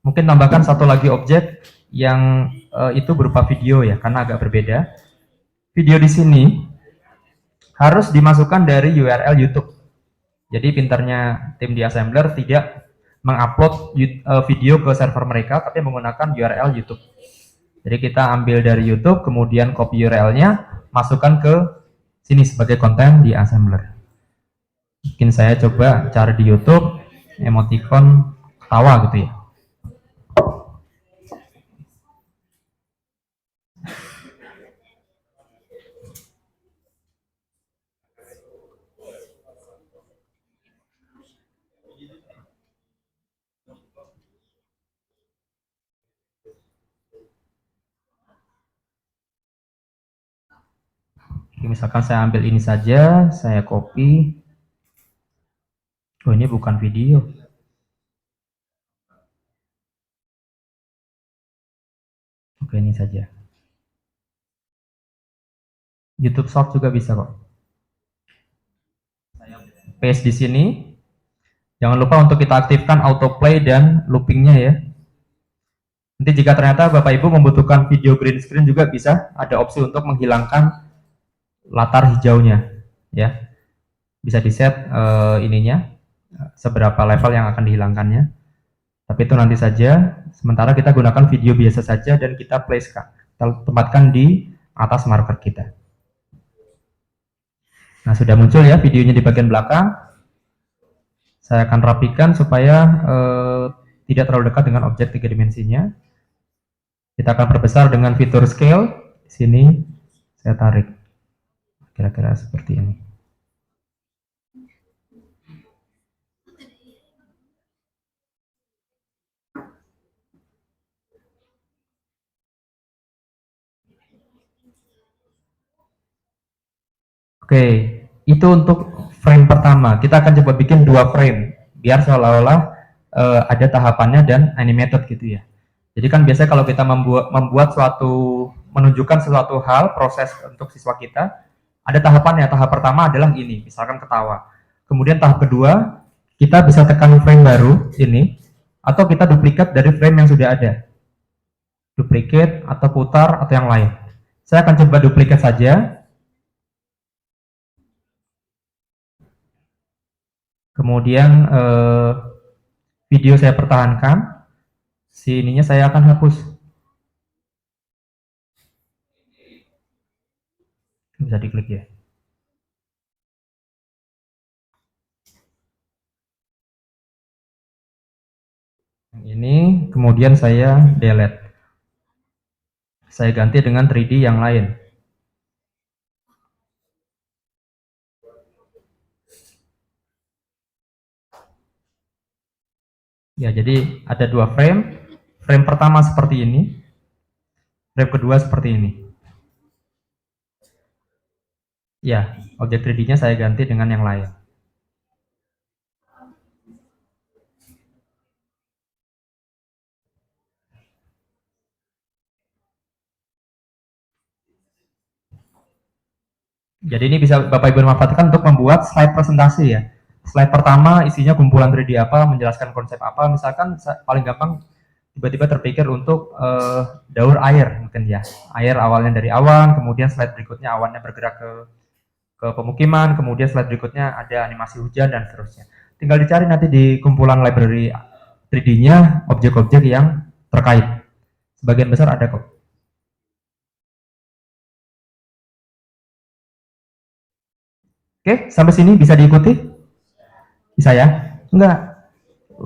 Mungkin tambahkan satu lagi objek yang itu berupa video ya, karena agak berbeda. Video di sini harus dimasukkan dari URL YouTube. Jadi pinternya tim di Assembler tidak mengupload video ke server mereka, tapi menggunakan URL YouTube. Jadi kita ambil dari YouTube, kemudian copy URL-nya, masukkan ke sini sebagai konten di Assembler. Mungkin saya coba cari di YouTube emoticon ketawa gitu ya. Misalkan saya ambil ini saja, saya copy. Oh, ini bukan video. Oke, ini saja. YouTube Short juga bisa kok. Paste di sini. Jangan lupa untuk kita aktifkan autoplay dan loopingnya ya. Nanti jika ternyata Bapak Ibu membutuhkan video green screen juga bisa ada opsi untuk menghilangkan latar hijaunya ya. Bisa di set ininya seberapa level yang akan dihilangkannya. Tapi itu nanti saja. Sementara kita gunakan video biasa saja dan kita place kita tempatkan di atas marker kita. Nah, sudah muncul ya videonya di bagian belakang. Saya akan rapikan supaya tidak terlalu dekat dengan objek 3 dimensinya. Kita akan perbesar dengan fitur scale. Di sini saya tarik. Kira-kira seperti ini. Oke, itu untuk frame pertama. Kita akan coba bikin 2 frame, biar seolah-olah ada tahapannya dan animated gitu ya. Jadi kan biasanya kalau kita menunjukkan sesuatu hal, proses untuk siswa kita, ada tahapannya. Tahap pertama adalah ini, misalkan ketawa. Kemudian tahap kedua, kita bisa tekan frame baru, ini, atau kita duplikat dari frame yang sudah ada. Duplicate, atau putar, atau yang lain. Saya akan coba duplikat saja. Kemudian video saya pertahankan. Si ininya saya akan hapus. Bisa diklik ya. Ini kemudian saya delete. Saya ganti dengan 3D yang lain. Ya, jadi ada 2 frame. Frame pertama seperti ini. Frame kedua seperti ini. Ya, objek 3D-nya saya ganti dengan yang lain. Jadi ini bisa Bapak Ibu manfaatkan untuk membuat slide presentasi ya. Slide pertama isinya kumpulan 3D apa, menjelaskan konsep apa, misalkan paling gampang tiba-tiba terpikir untuk daur air mungkin ya. Air awalnya dari awan, kemudian slide berikutnya awannya bergerak ke pemukiman, kemudian slide berikutnya ada animasi hujan dan seterusnya. Tinggal dicari nanti di kumpulan library 3D-nya objek-objek yang terkait. Sebagian besar ada kok. Oke, sampai sini bisa diikuti? Bisa ya? Enggak.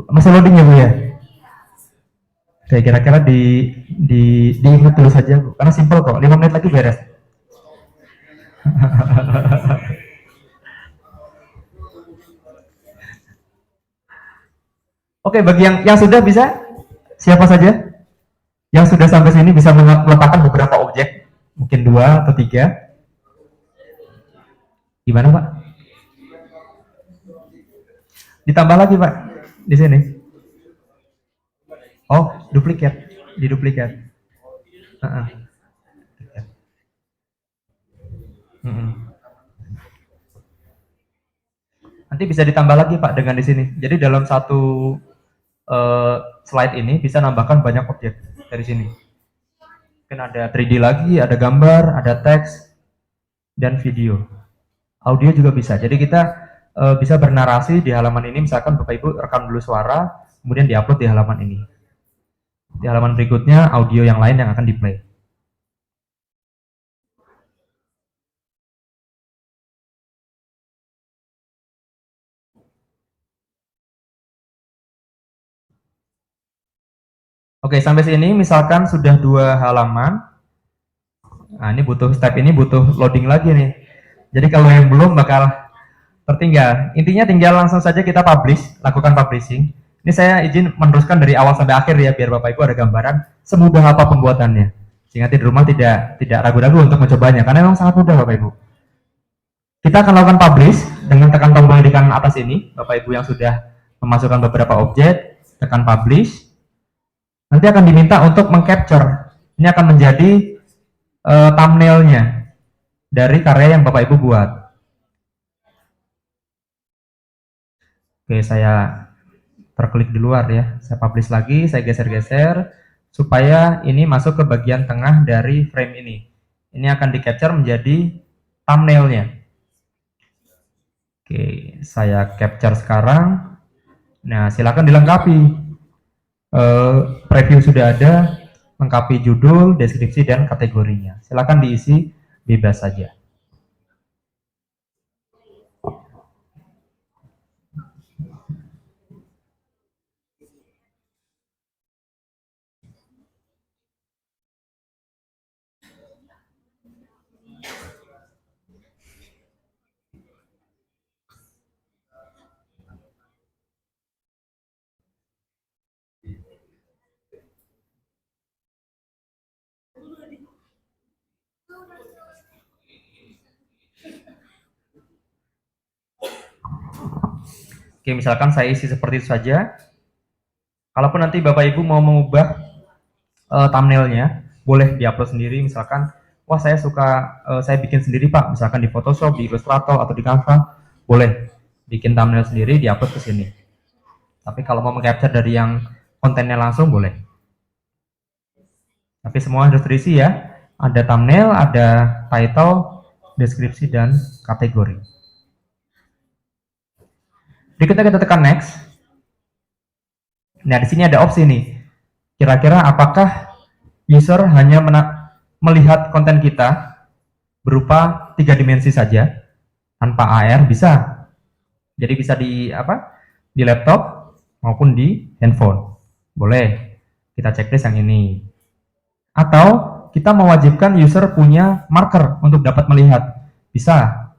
Masih loading ya Bu ya? Oke, kira-kira diingat dulu saja Bu. Karena simple kok, 5 menit lagi beres. Oke, bagi yang sudah bisa, siapa saja? Yang sudah sampai sini bisa meletakkan beberapa objek, mungkin 2 atau 3. Gimana Pak? Ditambah lagi Pak, di sini. Oh, duplikat, diduplikat. Nanti bisa ditambah lagi Pak dengan di sini. Jadi dalam satu slide ini bisa nambahkan banyak objek dari sini. Mungkin ada 3D lagi, ada gambar, ada teks, dan video. Audio juga bisa. Jadi kita bisa bernarasi di halaman ini. Misalkan Bapak Ibu rekam dulu suara, kemudian diupload di halaman ini. Di halaman berikutnya audio yang lain yang akan di-play. Oke, sampai sini misalkan sudah 2 halaman. Nah, ini step ini butuh loading lagi nih. Jadi kalau yang belum bakal tertinggal. Intinya tinggal langsung saja kita publish, lakukan publishing. Ini saya izin meneruskan dari awal sampai akhir ya, biar Bapak Ibu ada gambaran semudah apa pembuatannya. Sehingga di rumah tidak ragu-ragu untuk mencobanya, karena memang sangat mudah Bapak Ibu. Kita akan lakukan publish dengan tekan tombol di kanan atas ini. Bapak Ibu yang sudah memasukkan beberapa objek, tekan publish. Nanti akan diminta untuk mengcapture. Ini akan menjadi thumbnailnya dari karya yang Bapak Ibu buat. Oke, saya terklik di luar ya. Saya publish lagi, saya geser-geser supaya ini masuk ke bagian tengah dari frame ini. Ini akan di-capture menjadi thumbnailnya. Oke, saya capture sekarang. Nah, silakan dilengkapi. Preview sudah ada, lengkapi judul, deskripsi, dan kategorinya. Silakan diisi bebas saja. Oke, misalkan saya isi seperti itu saja. Kalaupun nanti Bapak Ibu mau mengubah thumbnailnya, boleh diupload sendiri. Misalkan, wah saya suka, saya bikin sendiri Pak, misalkan di Photoshop, di Illustrator, atau di Canva, boleh bikin thumbnail sendiri, diupload ke sini. Tapi kalau mau mengcapture dari yang kontennya langsung, boleh. Tapi semua harus terisi ya. Ada thumbnail, ada title, deskripsi, dan kategori. Berikutnya kita tekan next. Nah, di sini ada opsi nih. Kira-kira apakah user hanya melihat konten kita berupa 3 dimensi saja tanpa AR? Bisa. Jadi bisa di Di laptop maupun di handphone. Boleh. Kita checklist yang ini. Atau kita mewajibkan user punya marker untuk dapat melihat. Bisa.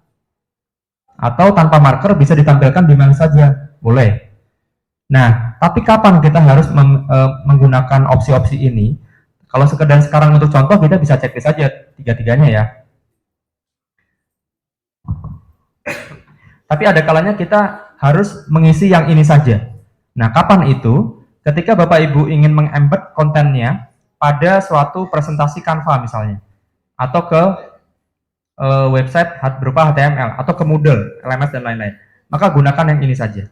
Atau tanpa marker bisa ditampilkan di mana saja. Boleh. Nah, tapi kapan kita harus menggunakan opsi-opsi ini? Kalau sekedar sekarang untuk contoh, kita bisa checklist saja tiga-tiganya ya. Tapi ada kalanya kita harus mengisi yang ini saja. Nah, kapan itu? Ketika Bapak Ibu ingin mengembed kontennya pada suatu presentasi Canva misalnya, atau ke website berupa HTML, atau ke Moodle, LMS, dan lain-lain. Maka gunakan yang ini saja.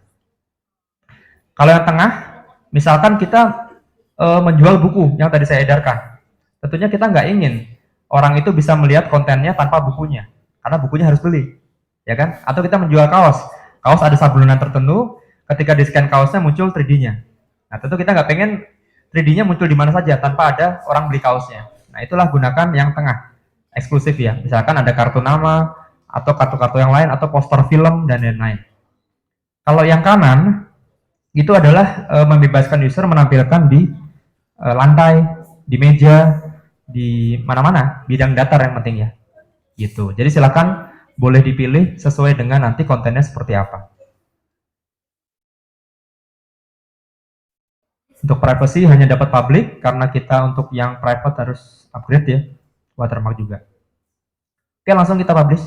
Kalau yang tengah, misalkan kita menjual buku yang tadi saya edarkan. Tentunya kita nggak ingin orang itu bisa melihat kontennya tanpa bukunya, karena bukunya harus beli, ya kan? Atau kita menjual kaos, kaos ada sablonan tertentu, ketika di scan kaosnya muncul 3D-nya. Nah, tentu kita nggak pengen 3D-nya muncul di mana saja tanpa ada orang beli kaosnya. Nah, itulah gunakan yang tengah, eksklusif ya. Misalkan ada kartu nama, atau kartu-kartu yang lain, atau poster film, dan lain-lain. Kalau yang kanan, itu adalah membebaskan user menampilkan di lantai, di meja, di mana-mana, bidang datar yang penting ya. Gitu. Jadi silakan boleh dipilih sesuai dengan nanti kontennya seperti apa. Untuk privacy hanya dapat public, karena kita untuk yang private harus upgrade ya, watermark juga. Oke, langsung kita publish.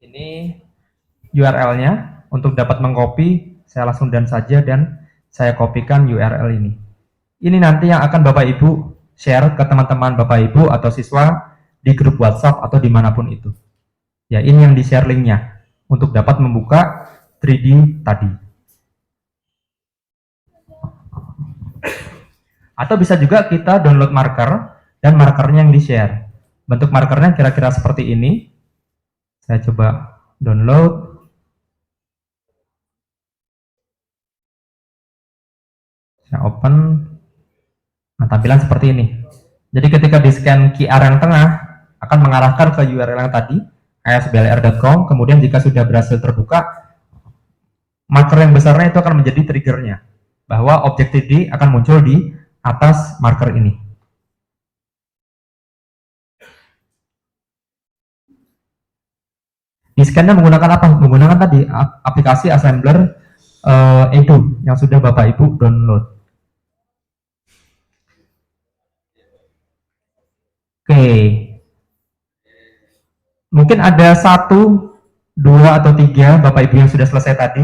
Ini URL-nya. Untuk dapat mengcopy, saya langsung dan saja dan saya kopikan URL ini. Ini nanti yang akan Bapak Ibu share ke teman-teman Bapak Ibu atau siswa di grup WhatsApp atau dimanapun itu. Ya, ini yang di-share linknya untuk dapat membuka 3D tadi. Atau bisa juga kita download marker dan markernya yang di-share. Bentuk markernya kira-kira seperti ini. Saya coba download. Saya open. Nah, tampilan seperti ini. Jadi ketika di-scan QR yang tengah, akan mengarahkan ke URL yang tadi, asblr.com, kemudian jika sudah berhasil terbuka, marker yang besarnya itu akan menjadi triggernya, bahwa objek 3D akan muncul di atas marker ini. Di scan-nya menggunakan apa? Menggunakan tadi aplikasi assembler Edu yang sudah Bapak Ibu download. Oke. Mungkin ada 1, 2, atau 3 Bapak Ibu yang sudah selesai tadi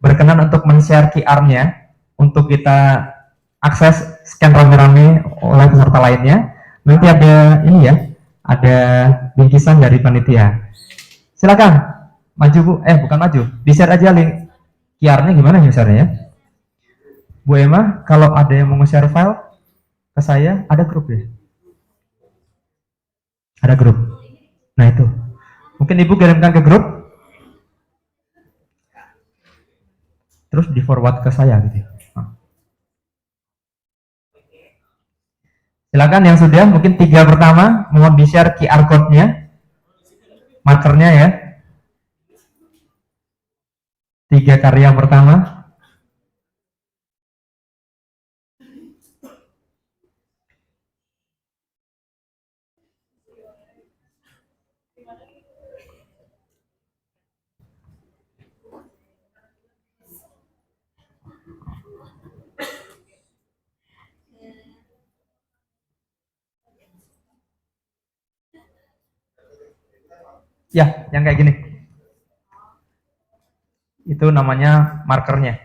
berkenan untuk men-share QR-nya untuk kita akses scan rame-rame oleh peserta lainnya. Nanti ada ini ya, ada bingkisan dari panitia. Silakan maju Bu, bukan maju, di-share aja link QR-nya. Gimana ya share-nya? Bu Emma, kalau ada yang mau share file ke saya, ada grup ya? Ada grup. Nah itu, mungkin Ibu kirimkan ke grup, terus di forward ke saya gitu. Silakan yang sudah, mungkin 3 pertama, mohon di-share QR code-nya, markernya ya. 3 karya pertama. Ya, yang kayak gini. Itu namanya markernya.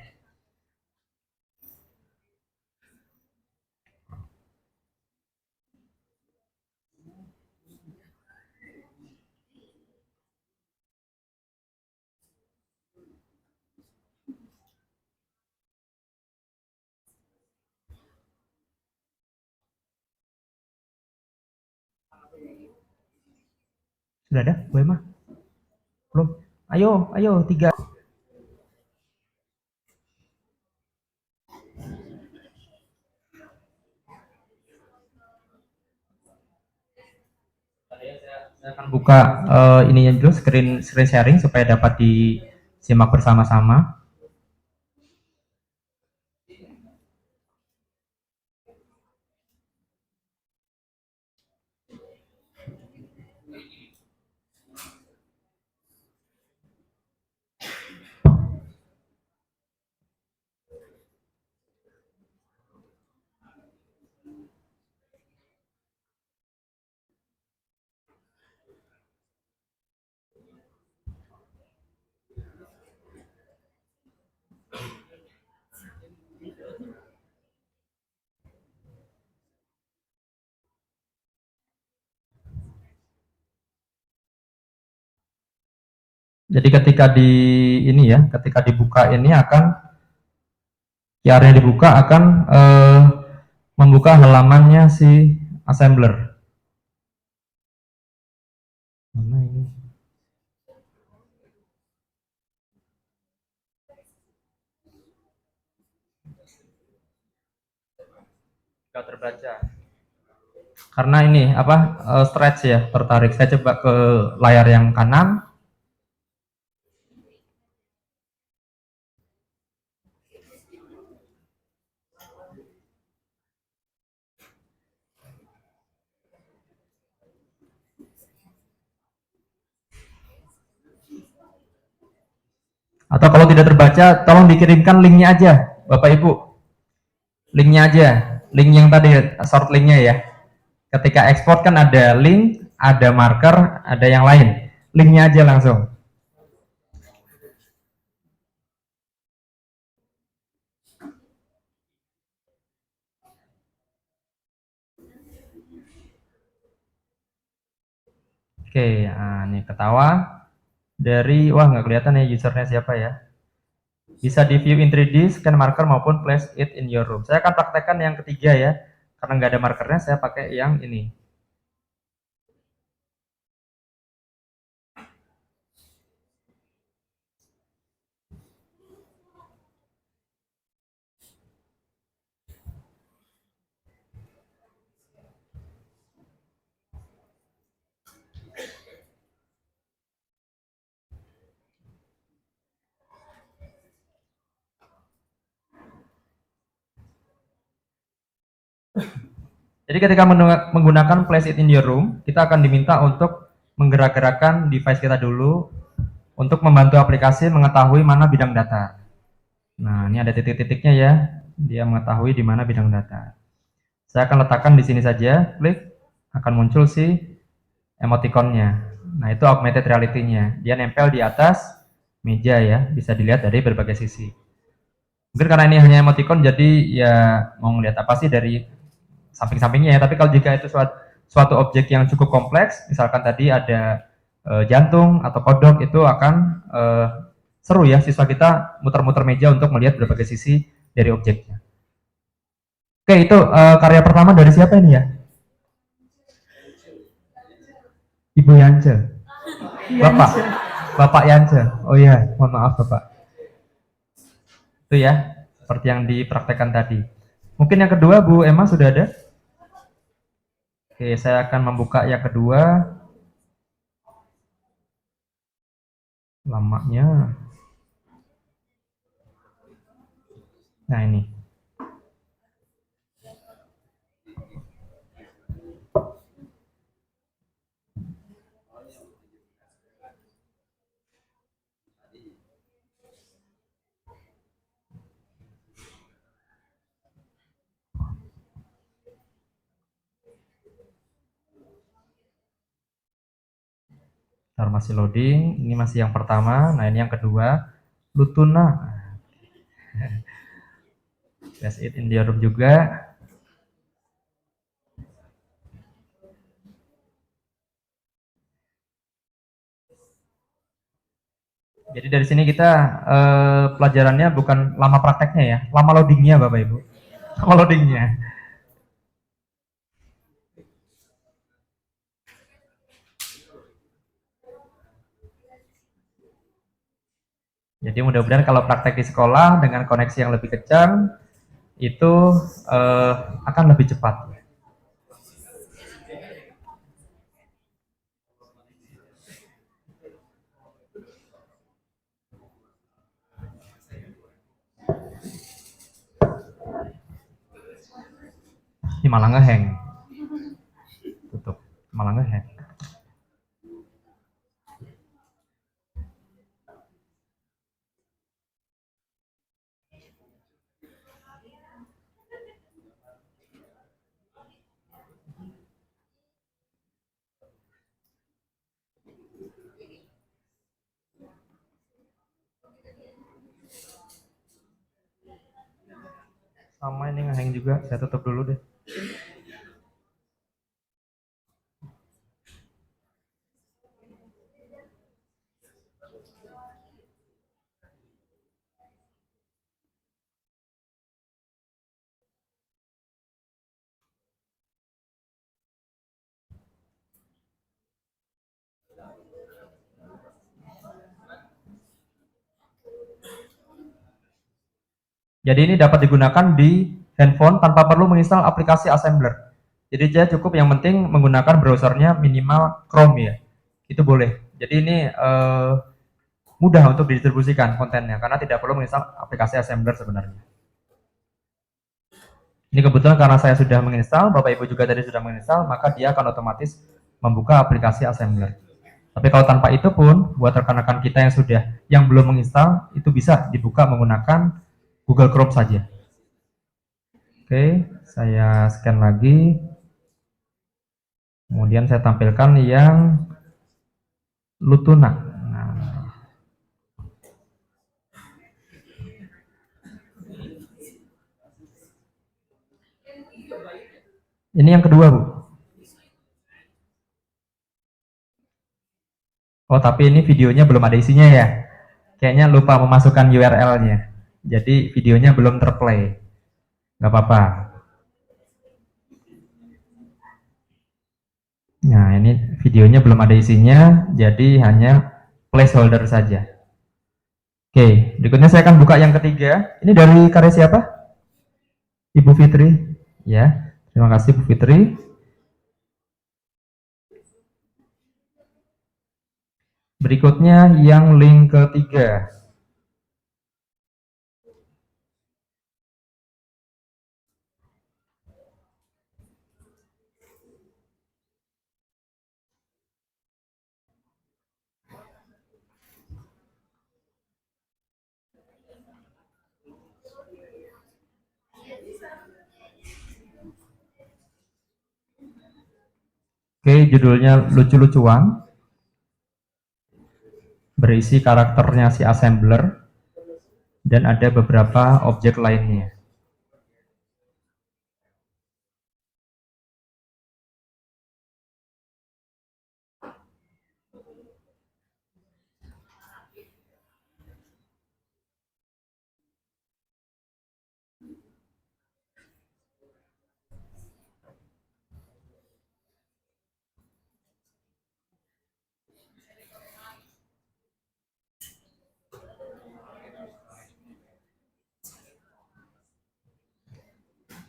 Sudah ada, Bu Emma? Belum? Ayo, 3. Saya akan buka ininya dulu, screen sharing supaya dapat disimak bersama-sama. Jadi ketika ketika dibuka ini akan QR-nya dibuka akan membuka halamannya si assembler. Mana ini? Tidak terbaca. Karena ini stretch ya, tertarik. Saya coba ke layar yang kanan. Atau kalau tidak terbaca, tolong dikirimkan linknya aja, Bapak Ibu. Linknya aja, link yang tadi, short linknya ya. Ketika ekspor kan ada link, ada marker, ada yang lain. Linknya aja langsung. Oke, nah, ini ketawa dari, wah nggak kelihatan ya usernya siapa ya. Bisa di view in 3D, scan marker maupun place it in your room. Saya akan praktekkan yang ketiga ya, karena nggak ada markernya saya pakai yang ini. Jadi ketika menggunakan place it in your room, kita akan diminta untuk menggerak-gerakkan device kita dulu untuk membantu aplikasi mengetahui mana bidang data. Nah, ini ada titik-titiknya ya. Dia mengetahui di mana bidang data. Saya akan letakkan di sini saja, klik, akan muncul si emoticonnya. Nah, itu augmented reality-nya. Dia nempel di atas meja ya, bisa dilihat dari berbagai sisi. Mungkin karena ini hanya emoticon, jadi ya mau ngelihat apa sih dari samping-sampingnya ya. Tapi kalau jika itu suatu objek yang cukup kompleks, misalkan tadi ada jantung atau kodok, itu akan seru ya siswa kita muter-muter meja untuk melihat berbagai sisi dari objeknya. Oke, itu karya pertama dari siapa ini ya? Ibu Yance. Bapak Yance. Oh iya, mohon maaf Bapak. Itu ya, seperti yang dipraktekkan tadi. Mungkin yang kedua Bu Emma sudah ada? Oke, saya akan membuka yang kedua. Lamanya. Nah, ini. Ntar masih loading, ini masih yang pertama, nah ini yang kedua, Lutuna. Place it in the room juga. Jadi dari sini kita pelajarannya bukan lama prakteknya ya, lama loadingnya Bapak Ibu. Lama loadingnya. Jadi mudah-mudahan kalau praktek di sekolah dengan koneksi yang lebih kencang itu akan lebih cepat. Ini malah ngehang. Tutup. Malah ngehang. Sama ini ngehang juga, saya tutup dulu deh. Jadi ini dapat digunakan di handphone tanpa perlu menginstal aplikasi assembler. Jadi saya cukup yang penting menggunakan browsernya minimal Chrome ya. Itu boleh. Jadi ini mudah untuk didistribusikan kontennya karena tidak perlu menginstal aplikasi assembler sebenarnya. Ini kebetulan karena saya sudah menginstal, Bapak Ibu juga tadi sudah menginstal, maka dia akan otomatis membuka aplikasi assembler. Tapi kalau tanpa itu pun, buat rekan-rekan kita yang belum menginstal, itu bisa dibuka menggunakan Google Chrome saja. Oke, saya scan lagi. Kemudian saya tampilkan yang Lutuna. Nah. Ini yang kedua, Bu. Oh, tapi ini videonya belum ada isinya ya. Kayaknya lupa memasukkan URL-nya. Jadi videonya belum terplay. Nggak apa-apa. Nah, ini videonya belum ada isinya, jadi hanya placeholder saja. Oke, berikutnya saya akan buka yang ketiga. Ini dari karya siapa? Ibu Fitri. Ya, terima kasih Bu Fitri. Berikutnya yang link ketiga. Oke, judulnya lucu-lucuan. Berisi karakternya si assembler dan ada beberapa objek lainnya.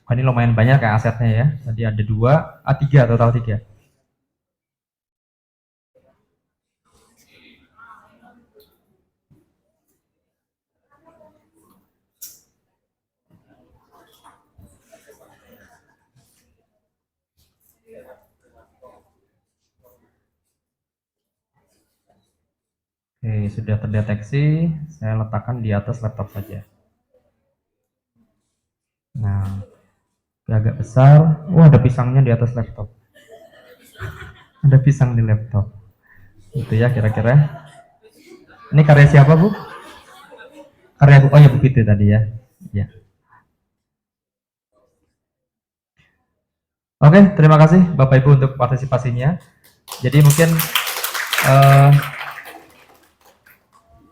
Wah, ini lumayan banyak ya asetnya ya. Tadi ada tiga, total 3. Oke, sudah terdeteksi. Saya letakkan di atas laptop saja. Nah, agak besar. Wah, ada pisangnya di atas laptop. Ada pisang di laptop. Itu ya kira-kira. Ini karya siapa, Bu? Karya Bu. Oh ya, Bu Fitri tadi ya. Ya. Oke, terima kasih Bapak Ibu untuk partisipasinya. Jadi mungkin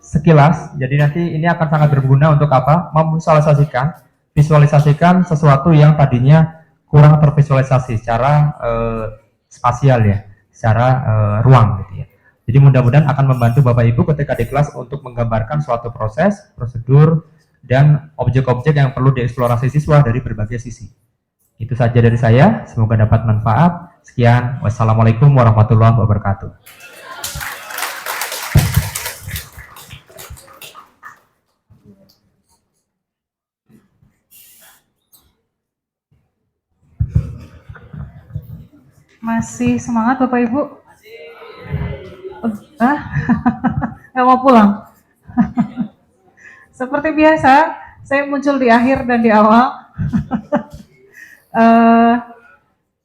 sekilas, jadi nanti ini akan sangat berguna untuk apa? Visualisasikan sesuatu yang tadinya kurang tervisualisasi secara spasial ya, secara ruang gitu ya. Jadi mudah-mudahan akan membantu Bapak Ibu ketika di kelas untuk menggambarkan suatu proses, prosedur, dan objek-objek yang perlu dieksplorasi siswa dari berbagai sisi. Itu saja dari saya, semoga dapat manfaat. Sekian, wassalamualaikum warahmatullahi wabarakatuh. Masih semangat Bapak Ibu? Ah, nggak mau pulang? Seperti biasa, saya muncul di akhir dan di awal.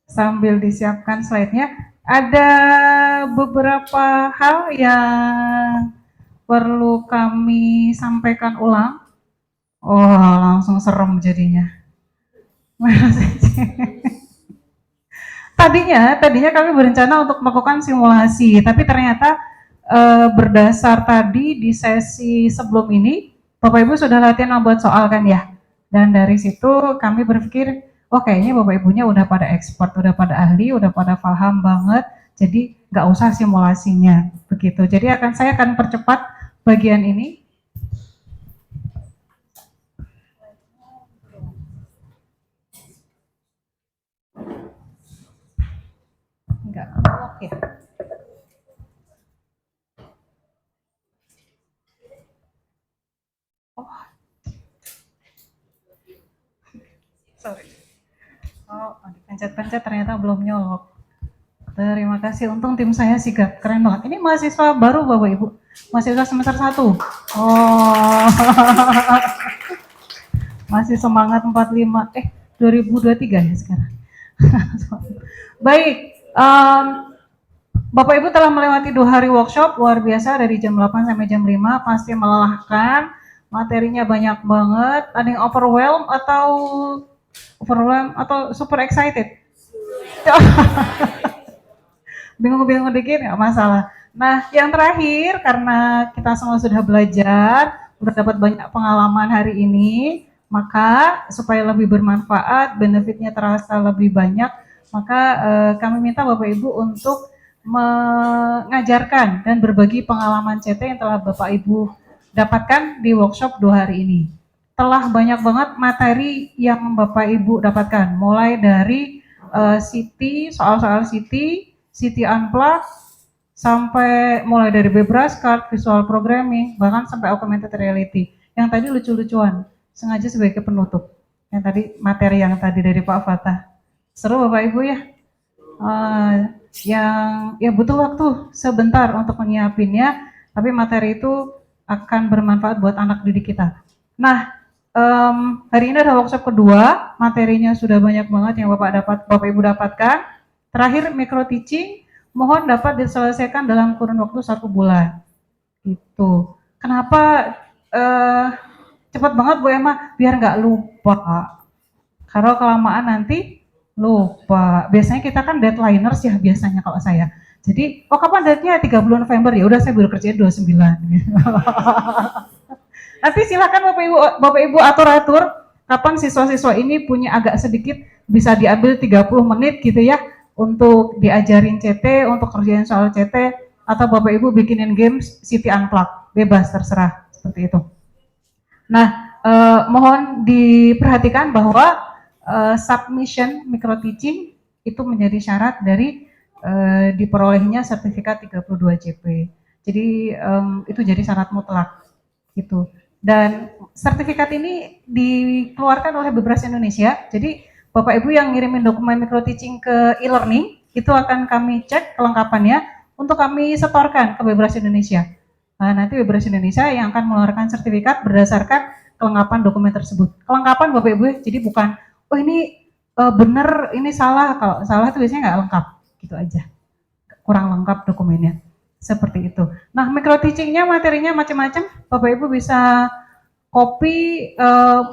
Sambil disiapkan slide-nya, ada beberapa hal yang perlu kami sampaikan ulang. Oh, langsung serem jadinya. Tadinya kami berencana untuk melakukan simulasi, tapi ternyata berdasar tadi di sesi sebelum ini, Bapak Ibu sudah latihan membuat soal kan ya? Dan dari situ kami berpikir, oh kayaknya Bapak Ibunya udah pada expert, udah pada ahli, udah pada paham banget, jadi nggak usah simulasinya, begitu. Jadi saya akan percepat bagian ini. Enggak, ya. Oh, sorry. Oh, dipencet-pencet ternyata belum nyolok. Terima kasih, untung tim saya sigap, keren banget. Ini mahasiswa baru Bapak Ibu, mahasiswa semester 1. Oh, masih semangat 45, 2023 ya sekarang. Baik, Bapak Ibu telah melewati 2 hari workshop, luar biasa dari jam 8 sampai jam 5, pasti melelahkan, materinya banyak banget, ada yang overwhelmed atau super excited? Bingung-bingung dikit nggak masalah. Nah, yang terakhir karena kita semua sudah belajar, sudah dapat banyak pengalaman hari ini, maka supaya lebih bermanfaat, benefitnya terasa lebih banyak, maka kami minta Bapak Ibu untuk mengajarkan dan berbagi pengalaman CT yang telah Bapak Ibu dapatkan di workshop 2 hari ini. Telah banyak banget materi yang Bapak Ibu dapatkan, mulai dari CT, soal-soal CT Unplugged, sampai mulai dari Bebras Card, visual programming, bahkan sampai augmented reality. Yang tadi lucu-lucuan, sengaja sebagai penutup. Yang tadi materi yang tadi dari Pak Fatah. Seru Bapak Ibu ya? Yang ya butuh waktu sebentar untuk menyiapinnya, tapi materi itu akan bermanfaat buat anak didik kita. Nah, hari ini adalah workshop kedua, materinya sudah banyak banget yang Bapak Ibu dapatkan. Terakhir micro teaching, mohon dapat diselesaikan dalam kurun waktu 1 bulan. Gitu. Kenapa cepat banget Bu Emma? Biar nggak lupa. Kalau kelamaan nanti lupa. Biasanya kita kan deadlineers ya biasanya kalau saya. Jadi, kapan date-nya? 30 November, ya udah saya baru kerjain 29. Nanti silakan Bapak Ibu atur-atur kapan siswa-siswa ini punya agak sedikit bisa diambil 30 menit gitu ya untuk diajarin CT, untuk kerjain soal CT, atau Bapak Ibu bikinin games CT Unplugged, bebas terserah seperti itu. Nah, mohon diperhatikan bahwa submission micro teaching itu menjadi syarat dari diperolehnya sertifikat 32 JP. Jadi itu jadi syarat mutlak gitu. Dan sertifikat ini dikeluarkan oleh Bebras Indonesia. Jadi Bapak Ibu yang ngirimin dokumen micro teaching ke e-learning, itu akan kami cek kelengkapannya untuk kami setorkan ke Bebras Indonesia. Nah, nanti Bebras Indonesia yang akan mengeluarkan sertifikat berdasarkan kelengkapan dokumen tersebut. Kelengkapan Bapak Ibu, jadi bukan, oh ini benar, ini salah. Kalau salah itu biasanya nggak lengkap, gitu aja. Kurang lengkap dokumennya. Seperti itu. Nah, micro teachingnya materinya macam-macam. Bapak Ibu bisa copy,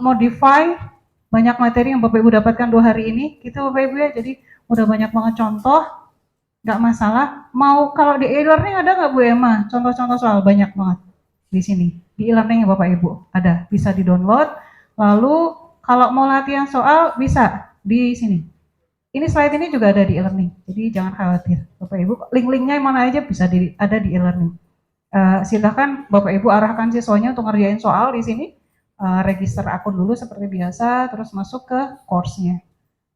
modify, banyak materi yang Bapak Ibu dapatkan 2 hari ini, gitu Bapak Ibu ya. Jadi udah banyak banget contoh, nggak masalah. Mau kalau di e-learning ada nggak Bu Emma? Contoh-contoh soal banyak banget di sini. Di e-learning ya Bapak Ibu ada, bisa di download. Lalu kalau mau latihan soal bisa di sini. Ini slide ini juga ada di e-learning, jadi jangan khawatir. Bapak Ibu, link-linknya mana aja bisa ada di e-learning. Silakan Bapak Ibu arahkan siswanya untuk ngerjain soal di sini. Register akun dulu seperti biasa, terus masuk ke course-nya.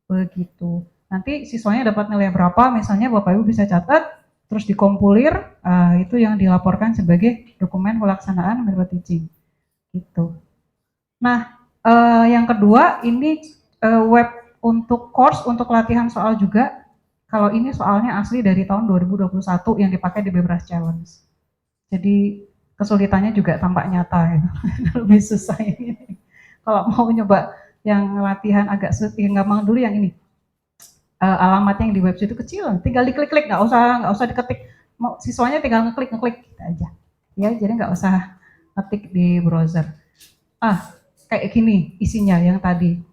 Begitu. Nanti siswanya dapat nilai berapa, misalnya Bapak Ibu bisa catat, terus dikompulir, itu yang dilaporkan sebagai dokumen pelaksanaan micro teaching. Gitu. Nah, yang kedua ini web untuk course untuk latihan soal juga. Kalau ini soalnya asli dari tahun 2021 yang dipakai di Bebras Challenge. Jadi kesulitannya juga tampak nyata ya. Lebih susah ini. Kalau mau nyoba yang latihan agak yang gampang dulu yang ini. Alamatnya yang di website itu kecil, tinggal diklik-klik, nggak usah diketik. Mau siswanya tinggal ngeklik gitu aja. Ya, jadi nggak usah ngetik di browser. Kayak gini isinya yang tadi.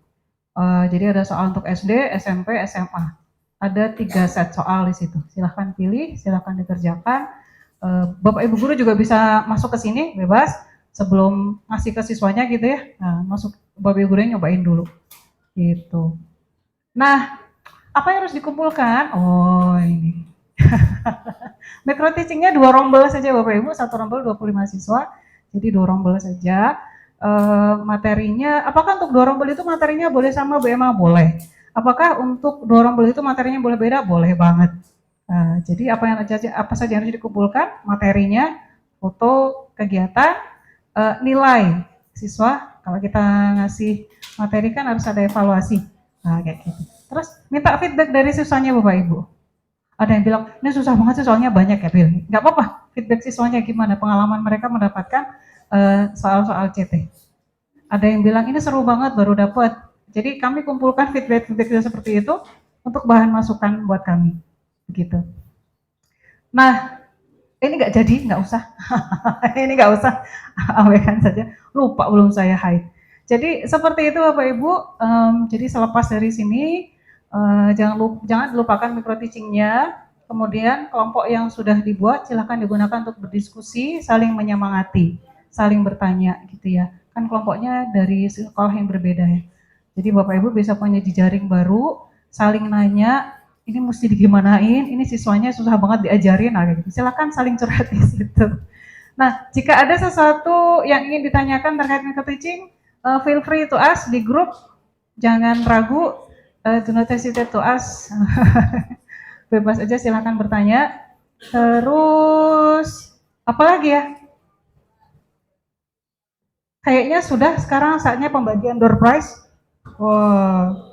Jadi ada soal untuk SD, SMP, SMA. Ada 3 set soal di situ. Silahkan pilih, silahkan dikerjakan. Bapak Ibu guru juga bisa masuk ke sini bebas sebelum ngasih ke siswanya gitu ya. Nah, masuk Bapak Ibu gurunya nyobain dulu. Gitu. Nah, apa yang harus dikumpulkan? Oh, ini. Micro teachingnya 2 rombel saja Bapak Ibu, 1 rombel 25 siswa. Jadi 2 rombel saja. Materinya, apakah untuk 2 rombel itu materinya boleh sama BMA? Boleh. Apakah untuk 2 rombel itu materinya boleh beda? Boleh banget. Jadi apa saja yang harus dikumpulkan? Materinya, foto, kegiatan, nilai siswa. Kalau kita ngasih materi kan harus ada evaluasi. Kayak gitu. Terus minta feedback dari siswanya Bapak Ibu. Ada yang bilang, ini susah banget sih soalnya banyak ya Bill. Nggak apa-apa, feedback siswanya gimana, pengalaman mereka mendapatkan soal-soal CT. Ada yang bilang, ini seru banget baru dapat. Jadi kami kumpulkan feedback seperti itu untuk bahan masukan buat kami. Begitu. Nah, ini nggak jadi, nggak usah. Ini nggak usah, abaikan saja. Lupa belum saya hide. Jadi seperti itu Bapak Ibu. Jadi selepas dari sini, jangan lupakan micro teaching-nya. Kemudian kelompok yang sudah dibuat silakan digunakan untuk berdiskusi, saling menyemangati, saling bertanya gitu ya. Kan kelompoknya dari sekolah yang berbeda ya. Jadi Bapak Ibu bisa punya jejaring baru, saling nanya, ini mesti digimanain, ini siswanya susah banget diajarin, gitu. Silakan saling curhat di situ. Nah, jika ada sesuatu yang ingin ditanyakan terkait micro teaching, feel free to ask di grup, jangan ragu, do not hesitate to ask. Bebas aja silakan bertanya. Terus apa lagi ya? Kayaknya sudah sekarang saatnya pembagian door prize. Wow.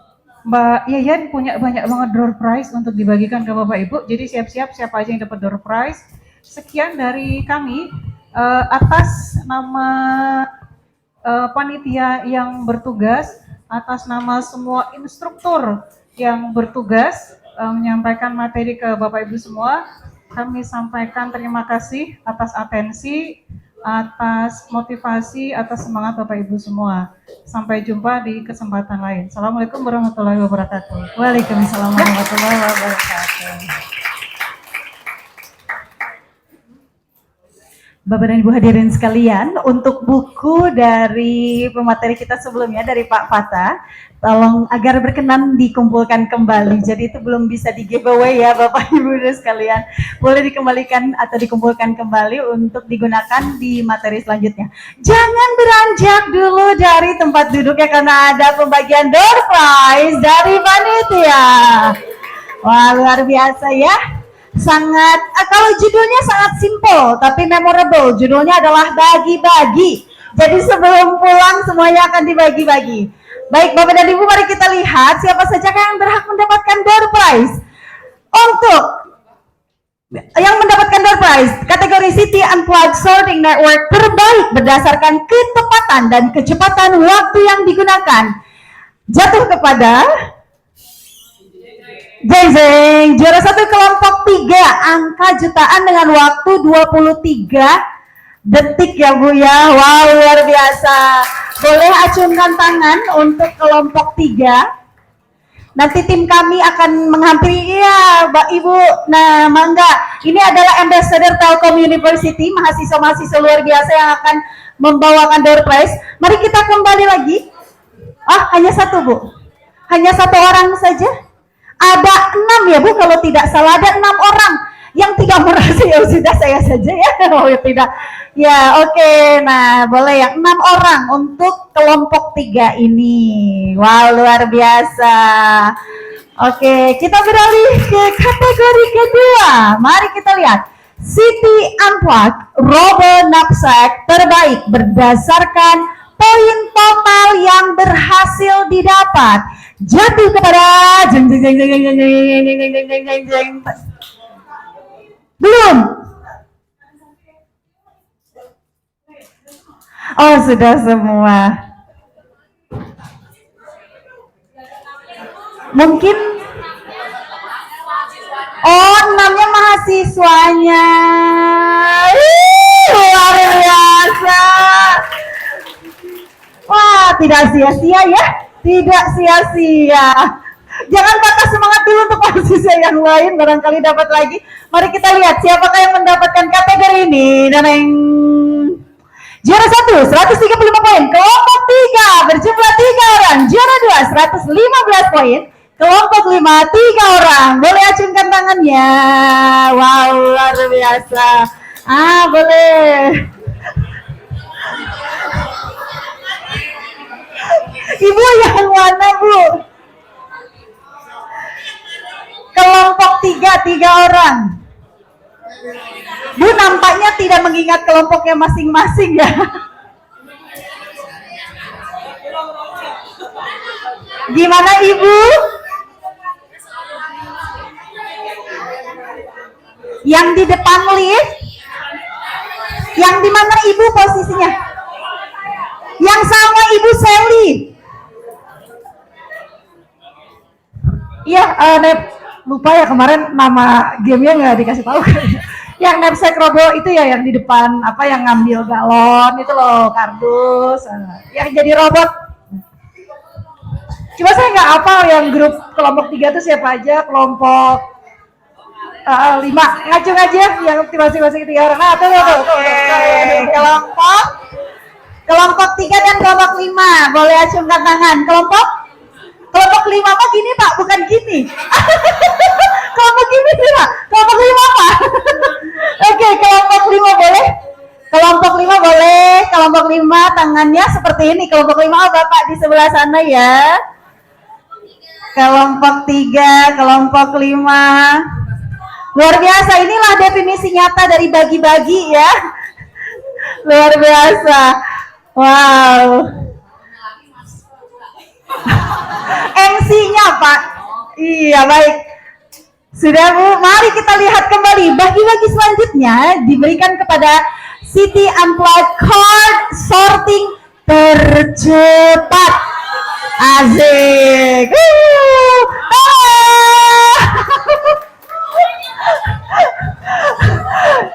Mbak Yayan punya banyak banget door prize untuk dibagikan ke Bapak Ibu. Jadi siap-siap siapa aja yang dapat door prize. Sekian dari kami atas nama panitia yang bertugas, atas nama semua instruktur yang bertugas menyampaikan materi ke Bapak Ibu semua. Kami sampaikan terima kasih atas atensi, atas motivasi, atas semangat Bapak Ibu semua. Sampai jumpa di kesempatan lain. Assalamualaikum warahmatullahi wabarakatuh. Waalaikumsalam warahmatullahi wabarakatuh. Bapak dan Ibu hadirin sekalian, untuk buku dari pemateri kita sebelumnya dari Pak Fata, tolong agar berkenan dikumpulkan kembali. Jadi itu belum bisa di giveaway ya Bapak Ibu sekalian. Boleh dikembalikan atau dikumpulkan kembali untuk digunakan di materi selanjutnya. Jangan beranjak dulu dari tempat duduknya karena ada pembagian door prize dari panitia. Wah, luar biasa ya. Sangat, kalau judulnya sangat simple tapi memorable. Judulnya adalah bagi-bagi. Jadi sebelum pulang semuanya akan dibagi-bagi. Baik Bapak dan Ibu, mari kita lihat siapa saja yang berhak mendapatkan door prize. Untuk yang mendapatkan door prize kategori City Unplugged Sorting Network terbaik berdasarkan ketepatan dan kecepatan waktu yang digunakan jatuh kepada Jeng, juara 1 kelompok 3, angka jutaan dengan waktu 23 detik ya Bu ya. Wow, luar biasa. Boleh acungkan tangan untuk kelompok 3. Nanti tim kami akan menghampiri, ya Mbak Ibu. Nah, mangga. Ini adalah Ambassador Telkom University, mahasiswa-mahasiswa luar biasa yang akan membawakan door prize. Mari kita kembali lagi. Hanya satu Bu? Hanya satu orang saja? Ada 6 ya Bu, kalau tidak salah ada 6 orang. Yang tidak merasa ya sudah saya saja ya. Oh ya tidak. Ya oke. Nah boleh yang 6 orang untuk kelompok 3 ini. Wow luar biasa. Oke kita beralih ke kategori kedua. Mari kita lihat. City Unplugged Robo Knapsack terbaik berdasarkan poin total yang berhasil didapat jatuh kepada jeng jeng jeng jeng jeng jeng jeng jeng jeng jeng jeng jeng. Belum. Oh sudah semua. Mungkin oh namanya mahasiswanya. Luar biasa. Wah tidak sia-sia ya. Tidak sia-sia. Jangan patah semangat dulu untuk mahasiswa yang lain, barangkali dapat lagi. Mari kita lihat siapakah yang mendapatkan kategori ini. Daneng. Juara 1, 135 poin. Kelompok 3 berjumlah 3 orang. Juara 2, 115 poin. Kelompok 5, 3 orang. Boleh acungkan tangannya. Wow, luar biasa. Boleh. Ibu yang mana, Bu? Kelompok 3 orang. Bu nampaknya tidak mengingat kelompoknya masing-masing ya. Gimana Ibu? Yang di depan lift? Yang di mana Ibu posisinya? Yang sama Ibu Sally. Iya, lupa ya kemarin nama gamenya nggak dikasih tahu. Yang knapsack robo itu ya yang di depan apa yang ngambil galon itu loh, kardus. Yang jadi robot. Cuma saya nggak hafal yang grup kelompok 3 itu siapa aja, kelompok 5 ngacung aja yang masing-masing 3 orang. Nah, tuh. Kelompok 3 dan kelompok 5 boleh acungkan tangan. Kelompok 5 mah gini Pak, bukan gini. Kelompok gini sih Pak, kelompok 5 Pak. Oke, kelompok 5 boleh. Kelompok 5 boleh, kelompok 5 tangannya seperti ini. Kelompok 5 Bapak di sebelah sana ya. Kelompok 3, kelompok 5. Luar biasa, inilah definisi nyata dari bagi-bagi ya. Luar biasa. Wow. MC-nya Pak. Iya baik. Sudah Bu, mari kita lihat kembali. Bagi-bagi selanjutnya diberikan kepada City Unplugged Card Sorting tercepat. Asik.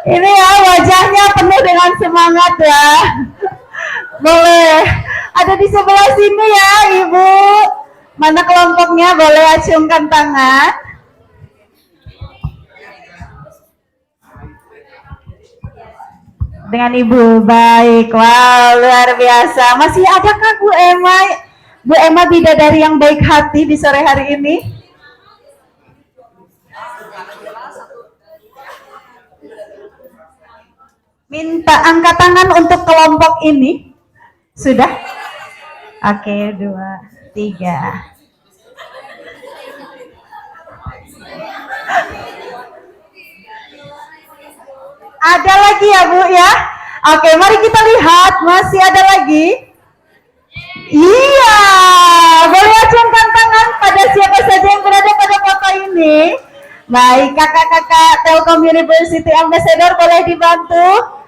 Ini ya wajahnya penuh dengan semangat ya. Boleh. Ada di sebelah sini ya Ibu. Mana kelompoknya? Boleh acungkan tangan. Dengan Ibu, baik. Wow, luar biasa. Masih adakah Bu Emma? Bu Emma bidadari yang baik hati di sore hari ini? Minta angkat tangan untuk kelompok ini. Sudah? Oke, 2, 3. Ada lagi ya Bu ya? Oke, mari kita lihat. Masih ada lagi? Iya, boleh acungkan tangan pada siapa saja yang berada pada foto ini. Baik, kakak-kakak Telkom University Ambassador boleh dibantu.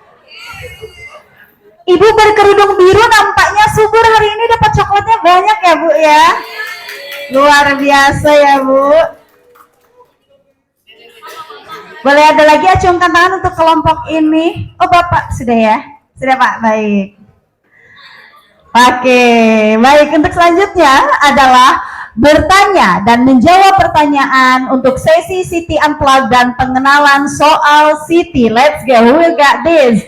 Ibu berkerudung biru nampaknya subur hari ini, dapat coklatnya banyak ya Bu ya. Luar biasa ya Bu. Boleh ada lagi acungkan tangan untuk kelompok ini. Oh Bapak sudah ya? Sudah Pak, baik. Oke, baik. Untuk selanjutnya adalah bertanya dan menjawab pertanyaan untuk sesi City Unplugged dan pengenalan soal City. Let's go, we got this.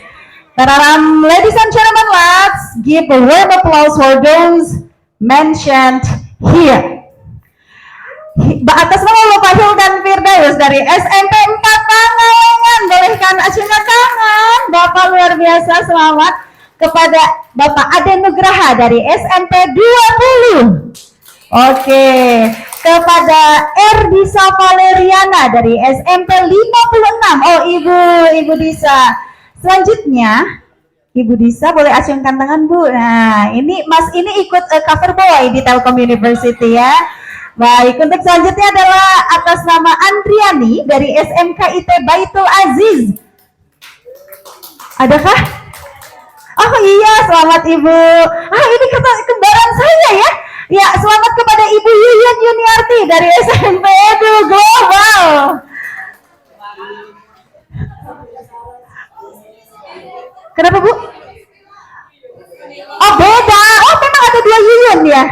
Tararam, ladies and gentlemen, let's give a warm applause for those mentioned here. Atas nama Bapak Hildan Firdaus dari SMP 4 Pangalengan, bolehkan acungkan tangan. Bapak luar biasa, selamat. Kepada Bapak Ade Nugraha dari SMP 20. Oke, kepada Erdisa Valeriana dari SMP 56. Oh, Ibu Disa. Selanjutnya Ibu Disa boleh acungkan tangan, Bu. Nah, ini Mas ini ikut cover boy di Telkom University ya. Baik, untuk selanjutnya adalah atas nama Andriani dari SMK IT Baitul Aziz. Adakah? Oh iya, selamat Ibu. Ini kembaran saya ya. Ya, selamat kepada Ibu Yuyun Yuniarti dari SMP Edu Global. Kenapa, Bu? Oh, beda. Oh, memang ada 2 Yuyun ya?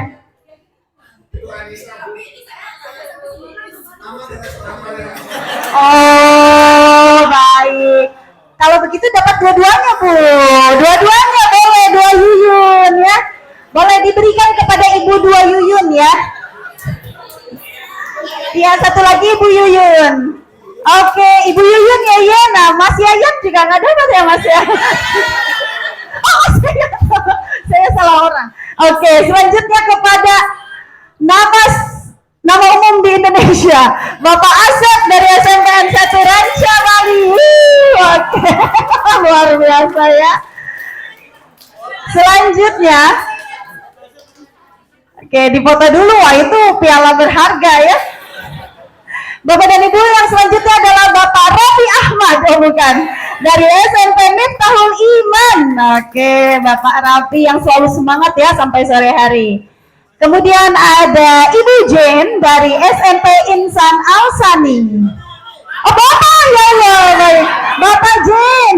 Oh, baik. Kalau begitu dapat dua-duanya, Bu. Dua-duanya boleh, 2 Yuyun ya. Boleh diberikan kepada Ibu 2 Yuyun ya. Yang satu lagi Ibu Yuyun. Oke, Ibu Yuyun ya. Nah, Mas Yayan juga nggak dapat ya, Mas ya. Oh, saya salah orang. Oke, selanjutnya kepada nama umum di Indonesia, Bapak Asep dari SMPN 1 Ranca Bali. Oke, luar biasa ya. Selanjutnya, oke, dipoto dulu. Wah, itu piala berharga ya. Bapak dan Ibu, yang selanjutnya adalah Bapak Raffi Ahmad, oh bukan, dari SMP Miftahul Iman. Oke, Bapak Raffi yang selalu semangat ya sampai sore hari. Kemudian ada Ibu Jen dari SMP Insan Alsani. Oh, Bapak ya, baik. Bapak Jen.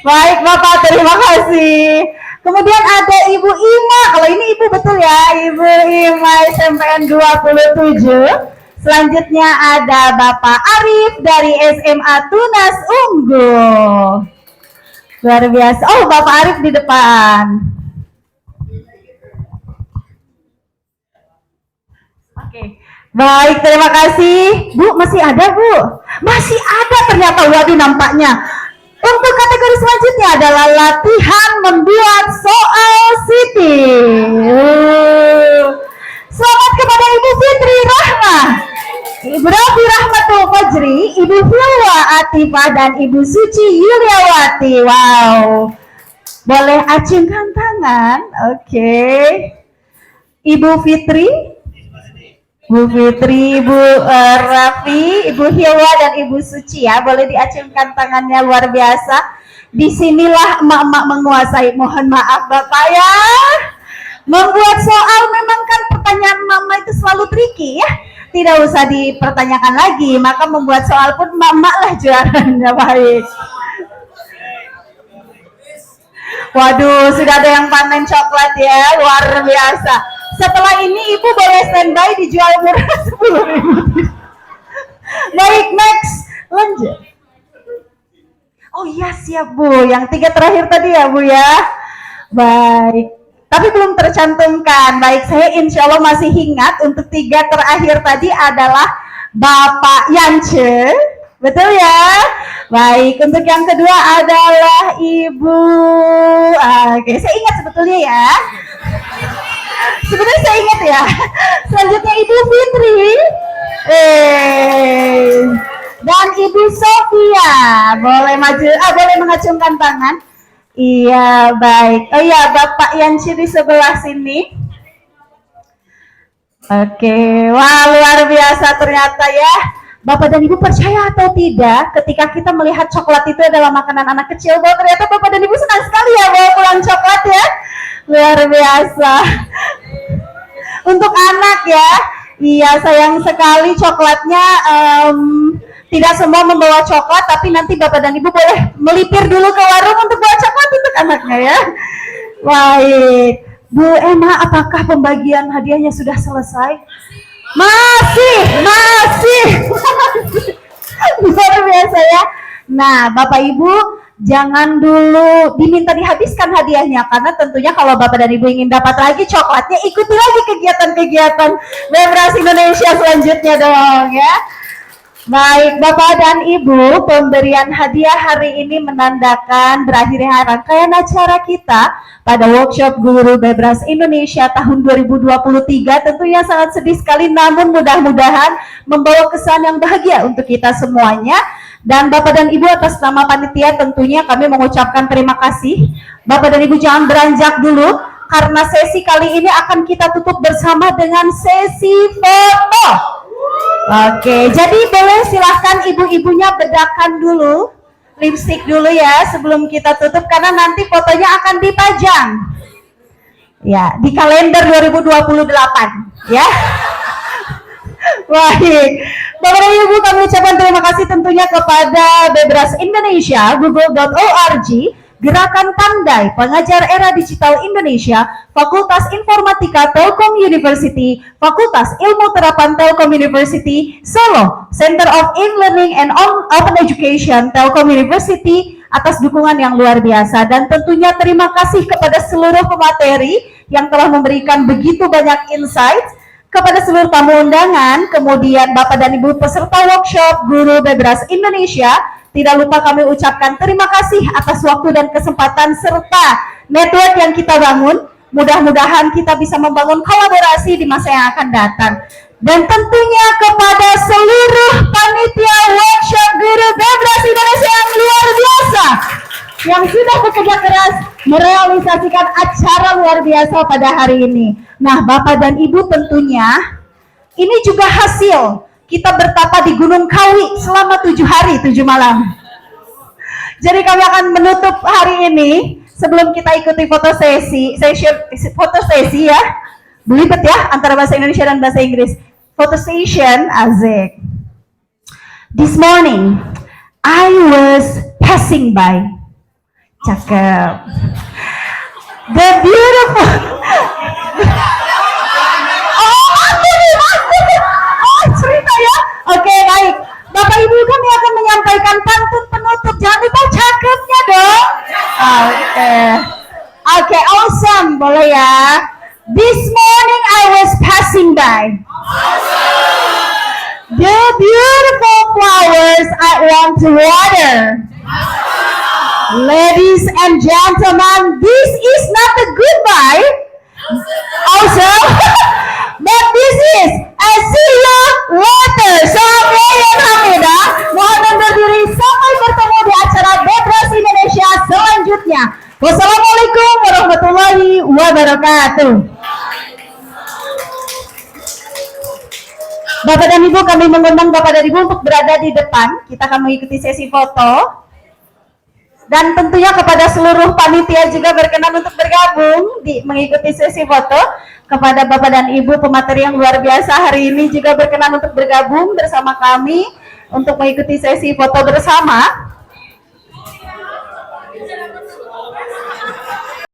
Baik Bapak, terima kasih. Kemudian ada Ibu Ima. Kalau ini Ibu betul ya, Ibu Ima SMPN 27. Selanjutnya ada Bapak Arif dari SMA Tunas Unggul. Luar biasa. Oh, Bapak Arif di depan. Oke. Baik, terima kasih. Bu, masih ada, Bu? Masih ada ternyata, waduh nampaknya. Untuk kategori selanjutnya adalah latihan membuat soal Siti. Selamat kepada Ibu Fitri Rahmah, Ibu Rafi Rahmatul Fajri, Ibu Hilwa Atifah, dan Ibu Suci Yuliawati. Wow. Boleh acungkan tangan. Oke. Ibu Fitri, Bu Fitri, Ibu Rafi, Ibu Hilwa, dan Ibu Suci ya, boleh diacungkan tangannya, luar biasa. Disinilah emak-emak menguasai. Mohon maaf Bapak ya. Membuat soal memang kan pertanyaan mama itu selalu tricky ya. Tidak usah dipertanyakan lagi, maka membuat soal pun emak-emak lah juaranya. Baik. Waduh, sudah ada yang panen coklat ya, luar biasa. Setelah ini Ibu boleh standby dijual murah 10.000. Baik, next, lanjut. Oh iya, siap Bu. Yang 3 terakhir tadi ya Bu ya. Baik, tapi belum tercantumkan. Baik, saya insya Allah masih ingat. Untuk 3 terakhir tadi adalah Bapak Yance. Betul ya? Baik, untuk yang kedua adalah Ibu. Oke, saya ingat sebetulnya ya. Sebenarnya saya ingat ya. Selanjutnya Ibu Fitri. Dan Ibu Sofia. Boleh maju, boleh mengacungkan tangan. Iya, baik. Oh iya, Bapak Yanci di sebelah sini. Oke, wah luar biasa ternyata ya. Bapak dan Ibu percaya atau tidak, ketika kita melihat coklat itu adalah makanan anak kecil, bahwa ternyata Bapak dan Ibu senang sekali ya bawa pulang coklat ya. Luar biasa. Untuk anak ya, iya sayang sekali coklatnya tidak semua membawa coklat, tapi nanti Bapak dan Ibu boleh melipir dulu ke warung untuk bawa coklat untuk anaknya ya. Baik, Bu Emma, apakah pembagian hadiahnya sudah selesai? Masih. Luar biasa ya. Nah, Bapak Ibu, jangan dulu diminta dihabiskan hadiahnya, karena tentunya kalau Bapak dan Ibu ingin dapat lagi coklatnya, ikuti lagi kegiatan-kegiatan Bebras Indonesia selanjutnya dong ya. Baik, Bapak dan Ibu, pemberian hadiah hari ini menandakan berakhirnya rangkaian acara kita pada workshop Guru Bebras Indonesia tahun 2023. Tentunya sangat sedih sekali, namun mudah-mudahan membawa kesan yang bahagia untuk kita semuanya. Dan Bapak dan Ibu, atas nama panitia tentunya kami mengucapkan terima kasih. Bapak dan Ibu jangan beranjak dulu, karena sesi kali ini akan kita tutup bersama dengan sesi foto. Oke, jadi boleh silahkan ibu-ibunya bedakan dulu, lipstick dulu ya sebelum kita tutup, karena nanti fotonya akan dipajang ya di kalender 2028 ya. Baik, Bapak dan Ibu, kami ucapkan terima kasih tentunya kepada Bebras Indonesia, google.org, Gerakan Pandai, Pengajar Era Digital Indonesia, Fakultas Informatika Telkom University, Fakultas Ilmu Terapan Telkom University, Solo, Center of E-Learning and Open Education Telkom University, atas dukungan yang luar biasa. Dan tentunya terima kasih kepada seluruh pemateri yang telah memberikan begitu banyak insight, kepada seluruh tamu undangan, kemudian Bapak dan Ibu peserta workshop Guru Bebras Indonesia. Tidak lupa kami ucapkan terima kasih atas waktu dan kesempatan serta network yang kita bangun. Mudah-mudahan kita bisa membangun kolaborasi di masa yang akan datang. Dan tentunya kepada seluruh panitia workshop Guru Bebras Indonesia yang luar biasa, yang sudah bekerja keras merealisasikan acara luar biasa pada hari ini. Nah, Bapak dan Ibu, tentunya ini juga hasil kita bertapa di Gunung Kawi selama 7 hari 7 malam. Jadi kami akan menutup hari ini sebelum kita ikuti foto sesi ya. Belibet ya antara bahasa Indonesia dan bahasa Inggris. Photo session, asik. This morning I was passing by. Cakep. The beautiful. Cerita ya. Oke, baik. Bapak Ibu, kami akan menyampaikan pantun penutup. Jangan lupa cakepnya dong. Oke, awesome. Boleh ya. This morning I was passing by. The beautiful flowers I want to water. Ladies and gentlemen, this is not a goodbye. Awesome. But this is a see you later. Sahabat Hamidah, mohon undur diri sampai bertemu di acara Bebras Indonesia selanjutnya. Wassalamualaikum warahmatullahi wabarakatuh. Bapak dan Ibu, kami mengundang Bapak dan Ibu untuk berada di depan. Kita akan mengikuti sesi foto. Dan tentunya kepada seluruh panitia juga berkenan untuk bergabung mengikuti sesi foto. Kepada Bapak dan Ibu pemateri yang luar biasa hari ini juga berkenan untuk bergabung bersama kami untuk mengikuti sesi foto bersama.